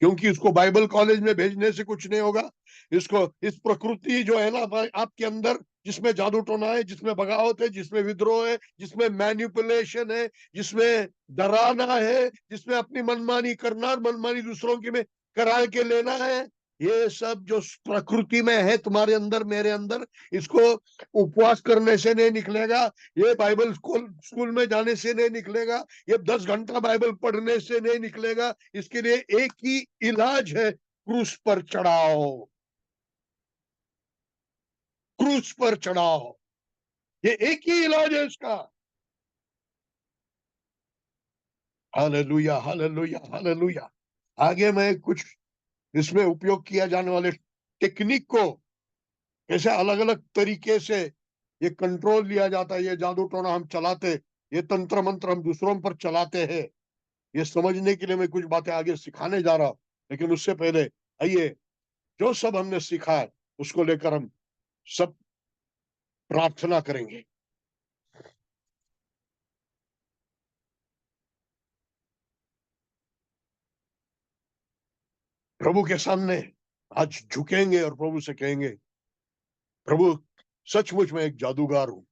क्योंकि इसको बाइबल कॉलेज में भेजने से कुछ नहीं होगा। इसको, इस प्रकृति जो है ना आपके अंदर, जिसमें जादू टोना है, जिसमें बगावत है, जिसमें विद्रोह है, जिसमें मैनिपुलेशन है, जिसमें डराना है, जिसमें अपनी मनमानी करना और मनमानी दूसरों की में करा के लेना है, ये सब जो प्रकृति में है तुम्हारे अंदर, मेरे अंदर, इसको उपवास करने से नहीं निकलेगा, ये बाइबल स्कूल स्कूल में जाने से नहीं निकलेगा, ये 10 घंटा बाइबल पढ़ने से नहीं निकलेगा। इसके लिए एक ही इलाज है, क्रूस पर चढ़ाओ, क्रूस पर चढ़ाओ। ये एक ही इलाज है इसका। Hallelujah, hallelujah, hallelujah. आगे मैं कुछ इसमें उपयोग किया जाने वाले टेक्निक को, कैसे अलग अलग तरीके से ये कंट्रोल लिया जाता है, ये जादू टोना हम चलाते, ये तंत्र मंत्र हम दूसरों पर चलाते हैं, ये समझने के लिए मैं कुछ बातें आगे सिखाने जा रहा हूं। लेकिन उससे पहले आइए, जो सब हमने सीखा है उसको लेकर हम सब प्रार्थना करेंगे। प्रभु के सामने आज झुकेंगे और प्रभु से कहेंगे, प्रभु, सचमुच में एक जादूगर हूं,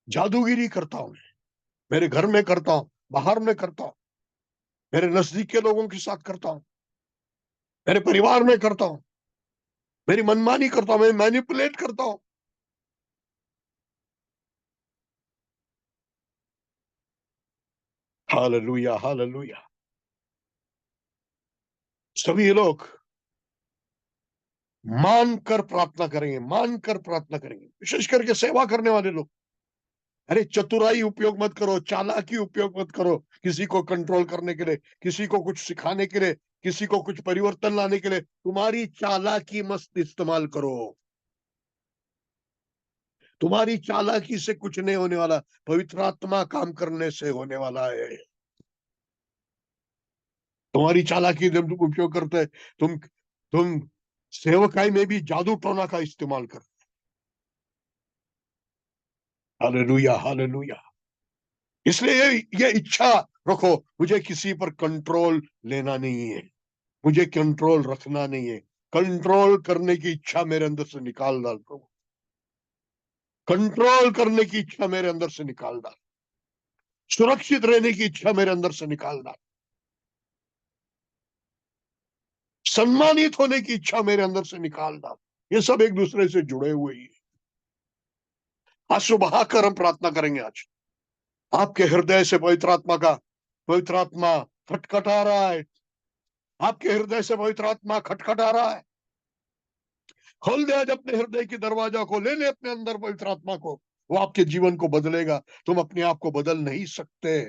जादूगिरी करता हूं, मेरे घर में करता हूं, बाहर में करता हूं, मेरे नजदीक के लोगों के साथ करता हूं, मेरे परिवार में करता हूं, मेरी मनमानी करता हूं, मैं मैनिपुलेट करता हूं। Hallelujah, hallelujah. सभी लोग मानकर प्रार्थना करेंगे, मानकर प्रार्थना करेंगे, विशेष करके सेवा करने वाले लोग। अरे चतुराई उपयोग मत करो, चालाकी उपयोग मत करो, किसी को कंट्रोल करने के लिए, किसी को कुछ सिखाने के लिए, किसी को कुछ परिवर्तन लाने के लिए तुम्हारी चालाकी मत इस्तेमाल करो। तुम्हारी चालाकी से कुछ नहीं होने वाला, पवित्र आत्मा काम करने से होने वाला है। तुम्हारी चालाकी जब तुम उपयोग करते हैं, तुम सेवकाई में भी जादू टोना का इस्तेमाल कर, हालेलुया, हालेलुया। इसलिए ये इच्छा रखो, मुझे किसी पर कंट्रोल लेना नहीं है, मुझे कंट्रोल रखना नहीं है। कंट्रोल करने की इच्छा मेरे अंदर से निकाल डाल प्रभु, कंट्रोल करने की इच्छा मेरे अंदर से निकाल डाल, सुरक्षित रहने की इच्छा मेरे अंदर से निकाल डाल, सम्मानित होने की इच्छा मेरे अंदर से निकाल डाल। ये सब एक दूसरे से जुड़े हुए ही है। आंसू बहाकर हम प्रार्थना करेंगे आज। आपके हृदय से पवित्र आत्मा खटखटा रहा है, आपके हृदय से पवित्र आत्मा खटखटा रहा है। खोल दे आज अपने हृदय के दरवाजा को, ले ले अपने अंदर पवित्र आत्मा को, वो आपके जीवन को बदलेगा। तुम अपने आप को बदल नहीं सकते,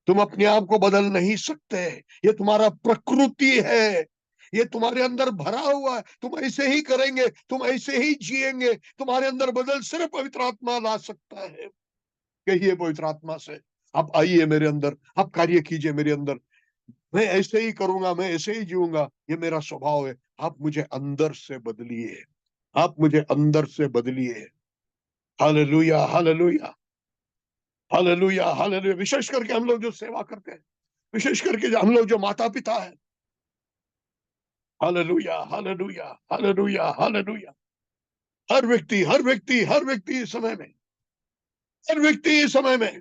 तुम अपने आप को बदल नहीं सकते। ये तुम्हारा प्रकृति है, ये तुम्हारे अंदर भरा हुआ है। तुम ऐसे ही करेंगे, तुम ऐसे ही जिएंगे। तुम्हारे अंदर बदल सिर्फ पवित्र आत्मा ला सकता है। कहिए पवित्र आत्मा से, आप आइए मेरे अंदर, आप कार्य कीजिए मेरे अंदर। मैं ऐसे ही करूंगा, मैं ऐसे ही जीऊंगा, ये मेरा स्वभाव है। आप मुझे अंदर से बदलिए, आप मुझे अंदर से बदलिए। Hallelujah, hallelujah, hallelujah, hallelujah. विशेष करके हम लोग जो सेवा करते हैं, विशेष करके जो हम लोग जो माता पिता है, हालेलुया, हालेलुया, हालेलुया, हालेलुया। हर व्यक्ति इस समय में, हर व्यक्ति इस समय में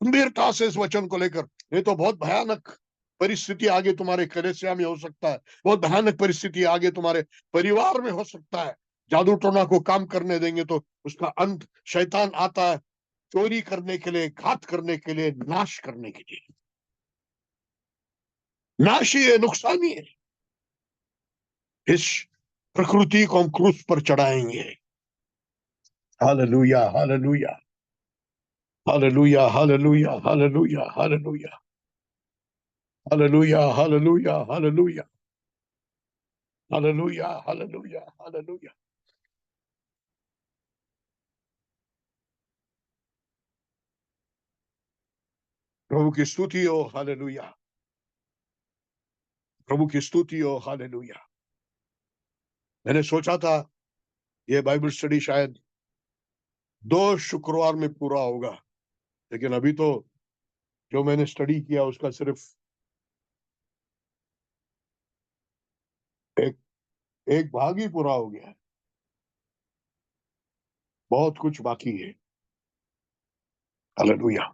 गंभीरता से इस वचन को लेकर, ये तो बहुत भयानक परिस्थिति आगे तुम्हारे कलीसिया में हो सकता है, बहुत भयानक परिस्थिति आगे तुम्हारे परिवार में हो सकता है। जादू टोना को काम करने देंगे तो उसका अंत, शैतान आता है चोरी करने के लिए, घात करने के लिए, नाश करने के लिए। नाश ही है, नुकसान ही है। इस प्रकृति को हम क्रूस पर चढ़ाएंगे। Hallelujah, hallelujah, hallelujah, hallelujah, hallelujah, hallelujah, hallelujah, hallelujah, hallelujah, hallelujah, hallelujah, hallelujah. प्रभु की स्तुति हो, हालेलुया, प्रभु की स्तुति हो, हालेलुया। मैंने सोचा था ये बाइबल स्टडी शायद 2 शुक्रवार में पूरा होगा, लेकिन अभी तो जो मैंने स्टडी किया उसका सिर्फ एक एक भाग ही पूरा हो गया है। बहुत कुछ बाकी है। हालेलुया।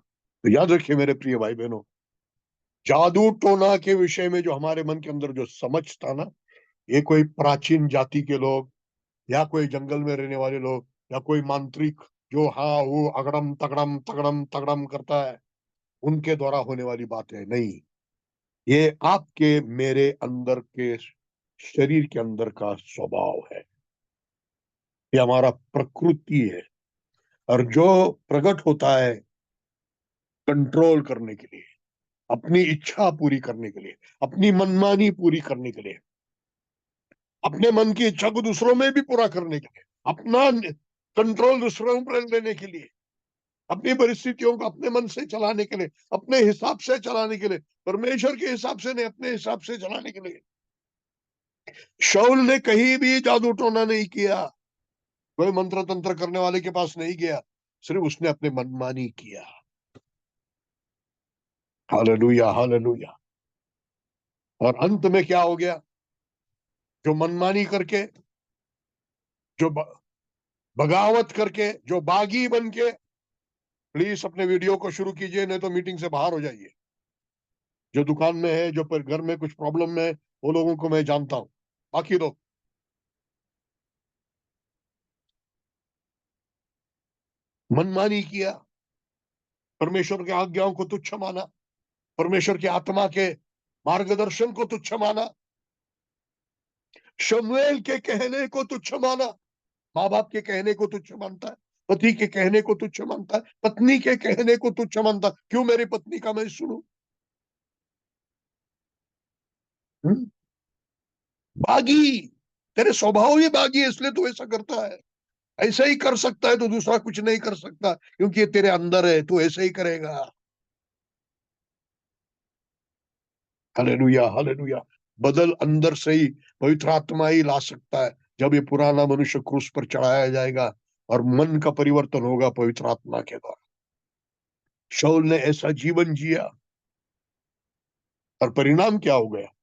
तो याद रखिए मेरे प्रिय भाई बहनों, जादू टोना के विषय में जो हमारे मन के अंदर जो समझ था ना, ये कोई प्राचीन जाति के लोग, या कोई जंगल में रहने वाले लोग, या कोई मांत्रिक जो हाँ वो अगड़म तगड़म तगड़म तगड़म करता है, उनके द्वारा होने वाली बात है नहीं। ये आपके मेरे अंदर के शरीर के अंदर का स्वभाव है, ये हमारा प्रकृति है। और जो प्रकट होता है कंट्रोल करने के लिए, अपनी इच्छा पूरी करने के लिए, अपनी मनमानी पूरी करने के लिए, अपने मन की इच्छा को दूसरों में भी पूरा करने के लिए, अपना कंट्रोल दूसरों पर लेने के लिए, अपनी परिस्थितियों को अपने मन से चलाने के लिए, अपने हिसाब से चलाने के लिए, परमेश्वर के हिसाब से नहीं, अपने हिसाब से चलाने के लिए। शाऊल ने कहीं भी जादू टोना नहीं किया, कोई मंत्र तंत्र करने वाले के पास नहीं गया, सिर्फ उसने अपने मनमानी किया। Hallelujah, hallelujah. और अंत में क्या हो गया? जो मनमानी करके, जो बगावत करके, जो बागी बन के, प्लीज अपने वीडियो को शुरू कीजिए, नहीं तो मीटिंग से बाहर हो जाइए। जो दुकान में है, जो पर घर में कुछ प्रॉब्लम में है, वो लोगों को मैं जानता हूं। बाकी लोग मनमानी किया, परमेश्वर के आज्ञाओं को तुच्छ माना, परमेश्वर के आत्मा के मार्गदर्शन को तुच्छ माना, शमूएल के कहने को तुच्छ माना। माँ बाप के कहने को तुच्छ मानता है, पति के कहने को तुच्छ मानता है, पत्नी के कहने को तुच्छ मानता है। क्यों मेरी पत्नी का मैं सुनूं? बागी, तेरे स्वभाव ही बागी है, इसलिए तू ऐसा करता है। ऐसा ही कर सकता है तो दूसरा कुछ नहीं कर सकता, क्योंकि ये तेरे अंदर है, तू ऐसे ही करेगा। Hallelujah, hallelujah. बदल अंदर से ही पवित्र आत्मा ही ला सकता है। जब ये पुराना मनुष्य क्रूस पर चढ़ाया जाएगा, और मन का परिवर्तन होगा पवित्र आत्मा के द्वारा। शाऊल ने ऐसा जीवन जिया और परिणाम क्या हो गया?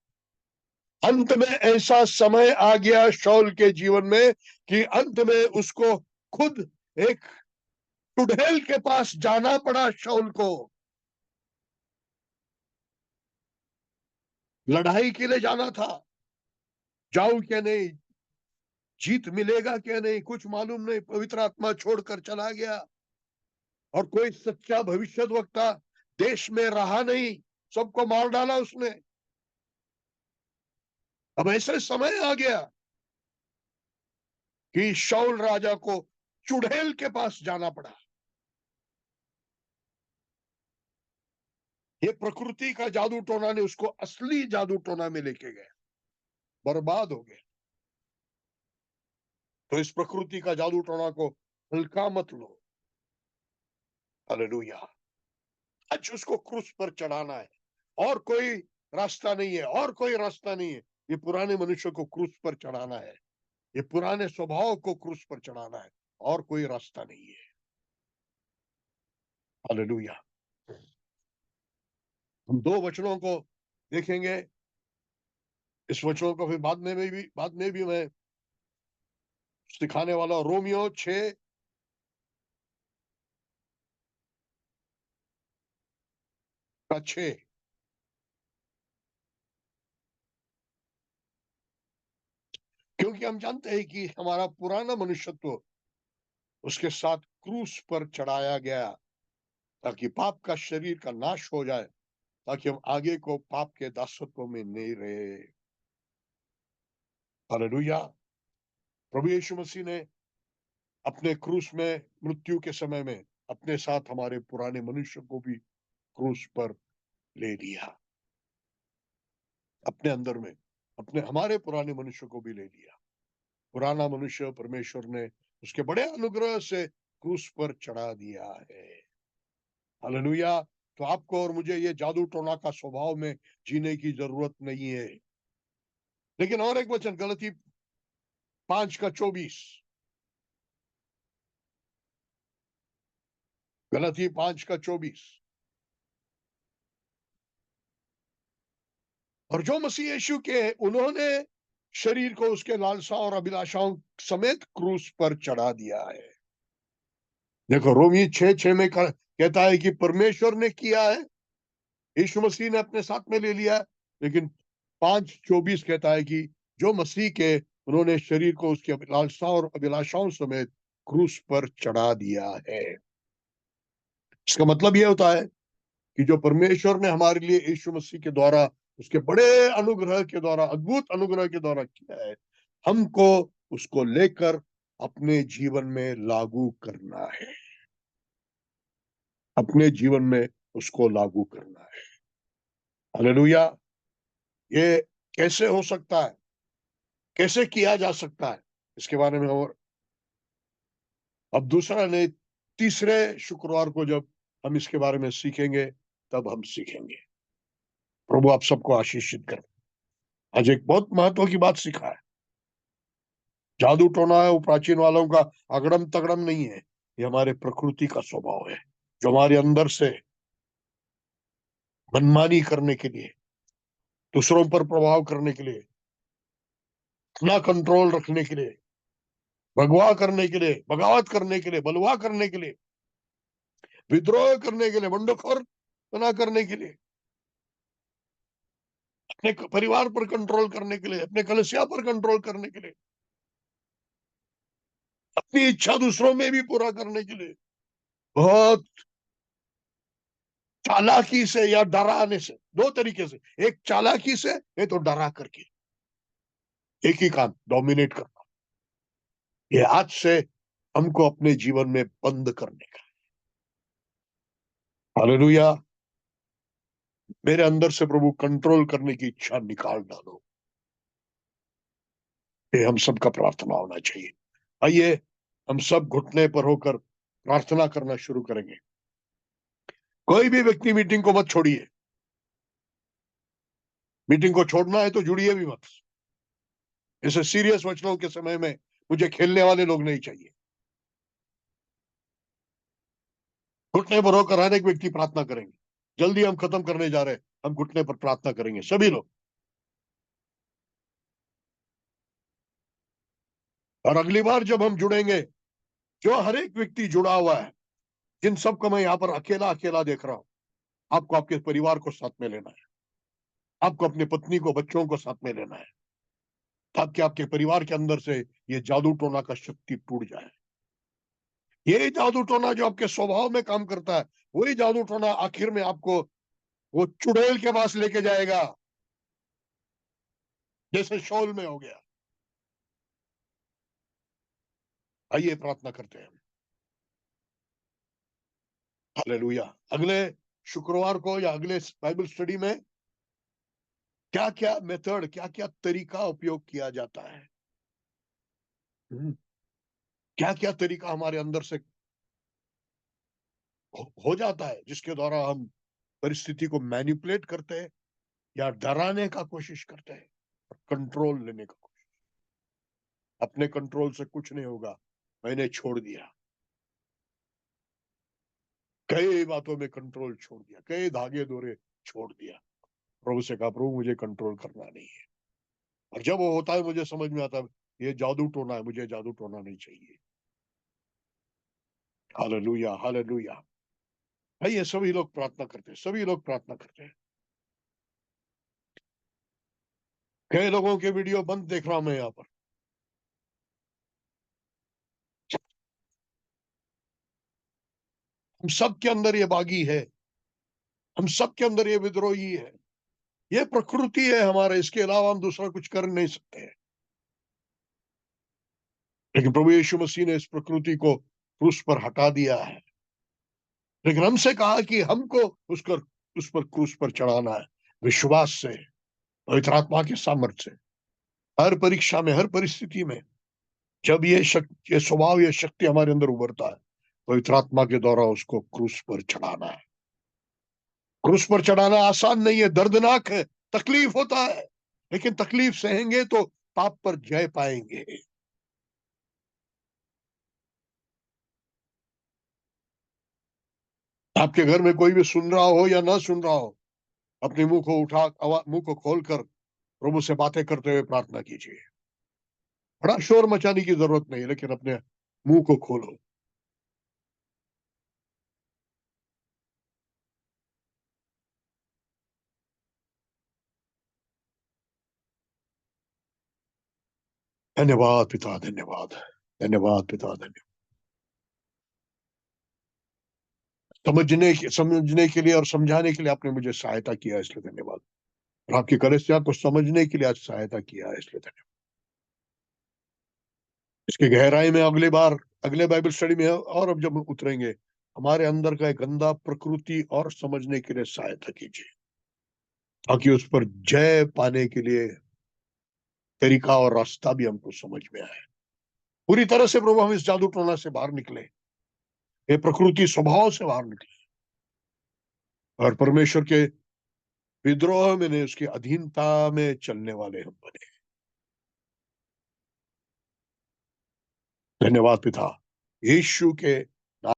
अंत में ऐसा समय आ गया शाऊल के जीवन में कि अंत में उसको खुद एक चुड़ैल के पास जाना पड़ा। शाऊल को लड़ाई के लिए जाना था। जाऊं क्या नहीं, जीत मिलेगा क्या नहीं, कुछ मालूम नहीं। पवित्र आत्मा छोड़कर चला गया और कोई सच्चा भविष्यद्वक्ता देश में रहा नहीं, सबको मार डाला उसने। अब ऐसे समय आ गया कि शाऊल राजा को चुड़ैल के पास जाना पड़ा। ये प्रकृति का जादू टोना ने उसको असली जादू टोना में लेके गया, बर्बाद हो गया। तो इस प्रकृति का जादू टोना को हल्का मत लो। हालेलुया। आज उसको क्रूस पर चढ़ाना है, और कोई रास्ता नहीं है, और कोई रास्ता नहीं है। ये पुराने मनुष्य को क्रूस पर चढ़ाना है, ये पुराने स्वभाव को क्रूस पर चढ़ाना है, और कोई रास्ता नहीं है। हालेलुया। हम दो वचनों को देखेंगे। इस वचनों को फिर बाद में भी मैं सिखाने वाला हूं। रोमियो 6:6। क्योंकि हम जानते हैं कि हमारा पुराना मनुष्यत्व उसके साथ क्रूस पर चढ़ाया गया, ताकि पाप का शरीर का नाश हो जाए, ताकि हम आगे को पाप के दासत्व में नहीं रहे। हालेलुया। प्रभु यीशु मसीह ने अपने क्रूस में मृत्यु के समय में अपने साथ हमारे पुराने मनुष्य को भी क्रूस पर ले लिया। अपने अंदर में अपने हमारे पुराने मनुष्य को भी ले लिया। पुराना मनुष्य परमेश्वर ने उसके बड़े अनुग्रह से क्रूस पर चढ़ा दिया है। हालेलुया। तो आपको और मुझे ये जादू टोना का स्वभाव में जीने की जरूरत नहीं है। लेकिन और एक वचन, गलती 5:24। गलती 5:24। और जो मसीह यीशु के, उन्होंने शरीर को उसके लालसा और अभिलाषाओं समेत क्रूस पर चढ़ा दिया है। देखो रोमी 6:6 में कहता है कि परमेश्वर ने किया है, यीशु मसीह ने अपने साथ में ले लिया। लेकिन 5:24 कहता है कि जो मसीह के, उन्होंने शरीर को उसकी लालसा और अभिलाषाओं समेत क्रूस पर चढ़ा दिया है। इसका मतलब यह होता है कि जो परमेश्वर ने हमारे लिए यीशु मसीह के द्वारा, उसके बड़े अनुग्रह के द्वारा, अद्भुत अनुग्रह के द्वारा किया है, हमको उसको लेकर अपने जीवन में लागू करना है। अपने जीवन में उसको लागू करना है। हालेलुया। ये कैसे हो सकता है, कैसे किया जा सकता है, इसके बारे में और अब दूसरा नहीं, तीसरे शुक्रवार को जब हम इसके बारे में सीखेंगे, तब हम सीखेंगे। प्रभु आप सबको आशीषित करे। आज एक बहुत महत्व की बात सीखा है। जादू टोना है वो प्राचीन वालों का अगड़म तगड़म नहीं है, ये हमारे प्रकृति का स्वभाव है, जो हमारे अंदर से मनमानी करने के लिए, दूसरों पर प्रभाव करने के लिए, अपना कंट्रोल रखने के लिए, भगवा करने के लिए, बगावत करने के लिए, बलवा करने के लिए, विद्रोह करने के लिए, बंडखोर बना करने के लिए, अपने परिवार पर कंट्रोल करने के लिए, अपने कलिसिया पर कंट्रोल करने के लिए, अपनी इच्छा दूसरों में भी पूरा करने के लिए, बहुत चालाकी से या डराने से, दो तरीके से, एक चालाकी से, नहीं तो डरा करके, एक ही काम, डोमिनेट करना। ये आज से हमको अपने जीवन में बंद करने का। हालेलुया। मेरे अंदर से प्रभु कंट्रोल करने की इच्छा निकाल डालो, ये हम सबका प्रार्थना होना चाहिए। आइए हम सब घुटने पर होकर प्रार्थना करना शुरू करेंगे। कोई भी व्यक्ति मीटिंग को मत छोड़िए। मीटिंग को छोड़ना है तो जुड़िए भी मत। ऐसे सीरियस वचनों के समय में मुझे खेलने वाले लोग नहीं चाहिए। घुटने पर होकर हर एक व्यक्ति प्रार्थना करेंगे। जल्दी हम खत्म करने जा रहे हैं, हम घुटने पर प्रार्थना करेंगे सभी लोग। और अगली बार जब हम जुड़ेंगे, जो हर एक व्यक्ति जुड़ा हुआ है, जिन सबको मैं यहाँ पर अकेला अकेला देख रहा हूं, आपको आपके परिवार को साथ में लेना है, आपको अपनी पत्नी को, बच्चों को साथ में लेना है, ताकि आपके परिवार के अंदर से ये जादू टोना का शक्ति टूट जाए। ये जादू टोना जो आपके स्वभाव में काम करता है, वही जादू टोना आखिर में आपको वो चुड़ैल के पास लेके जाएगा, जैसे शौल में हो गया। आइए प्रार्थना करते हैं। हालेलुया। अगले शुक्रवार को या अगले बाइबल स्टडी में क्या क्या मेथड, क्या क्या तरीका उपयोग किया जाता है, क्या क्या तरीका हमारे अंदर से हो जाता है, जिसके द्वारा हम परिस्थिति को मैनिपुलेट करते हैं या डराने का कोशिश करते हैं, कंट्रोल लेने का कोशिश। अपने कंट्रोल से कुछ नहीं होगा, मैंने छोड़ दिया, कई बातों में कंट्रोल छोड़ दिया, कई धागे दोरे छोड़ दिया। प्रभु से कहा, प्रभु मुझे कंट्रोल करना नहीं है। और जब वो होता है मुझे समझ में आता है ये जादू टोना है, मुझे जादू टोना नहीं चाहिए। Hallelujah, hallelujah. भाई ये सभी लोग प्रार्थना करते हैं, सभी लोग प्रार्थना करते हैं। कई लोगों के वीडियो बंद देख रहा हूं मैं यहाँ पर। हम सब के अंदर ये बागी है, हम सब के अंदर ये विद्रोही है, ये प्रकृति है हमारे, इसके अलावा हम दूसरा कुछ कर नहीं सकते हैं। लेकिन प्रभु यीशु मसीह ने इस प्रकृति को क्रूस पर हटा दिया है। लेकिन हमसे कहा कि हमको उस पर क्रूस पर चढ़ाना है, विश्वास से, पवित्र आत्मा के सामर्थ्य से। हर परीक्षा में, हर परिस्थिति में, जब ये शक्ति, ये स्वभाव, ये शक्ति हमारे अंदर उभरता है, पवित्र आत्मा के द्वारा उसको क्रूस पर चढ़ाना है। क्रूस पर चढ़ाना आसान नहीं है, दर्दनाक है, तकलीफ होता है, लेकिन तकलीफ सहेंगे तो पाप पर जय पाएंगे। आपके घर में कोई भी सुन रहा हो या ना सुन रहा हो, अपने मुंह को खोलकर प्रभु से बातें करते हुए प्रार्थना कीजिए। बड़ा शोर मचाने की जरूरत नहीं, लेकिन अपने मुंह को खोलो। धन्यवाद पिता, धन्यवाद, धन्यवाद पिता, धन्यवाद। समझने के लिए और समझाने के लिए आपने मुझे सहायता किया, इसलिए धन्यवाद। और आपकी कलीसिया को समझने के लिए आज सहायता किया है, इसलिए धन्यवाद। इसकी गहराई में अगली बार, अगले बाइबल स्टडी में और अब जब उतरेंगे, हमारे अंदर का एक गंदा प्रकृति और समझने के लिए सहायता कीजिए, ताकि उस पर जय पाने के लिए तरीका और रास्ता भी हमको समझ में आए। पूरी तरह से प्रभु हम इस जादू टोना से बाहर निकले, ये प्रकृति स्वभाव से बाहर निकले, और परमेश्वर के विद्रोह में नहीं, उसकी अधीनता में चलने वाले हम बने। धन्यवाद पिता, यीशु के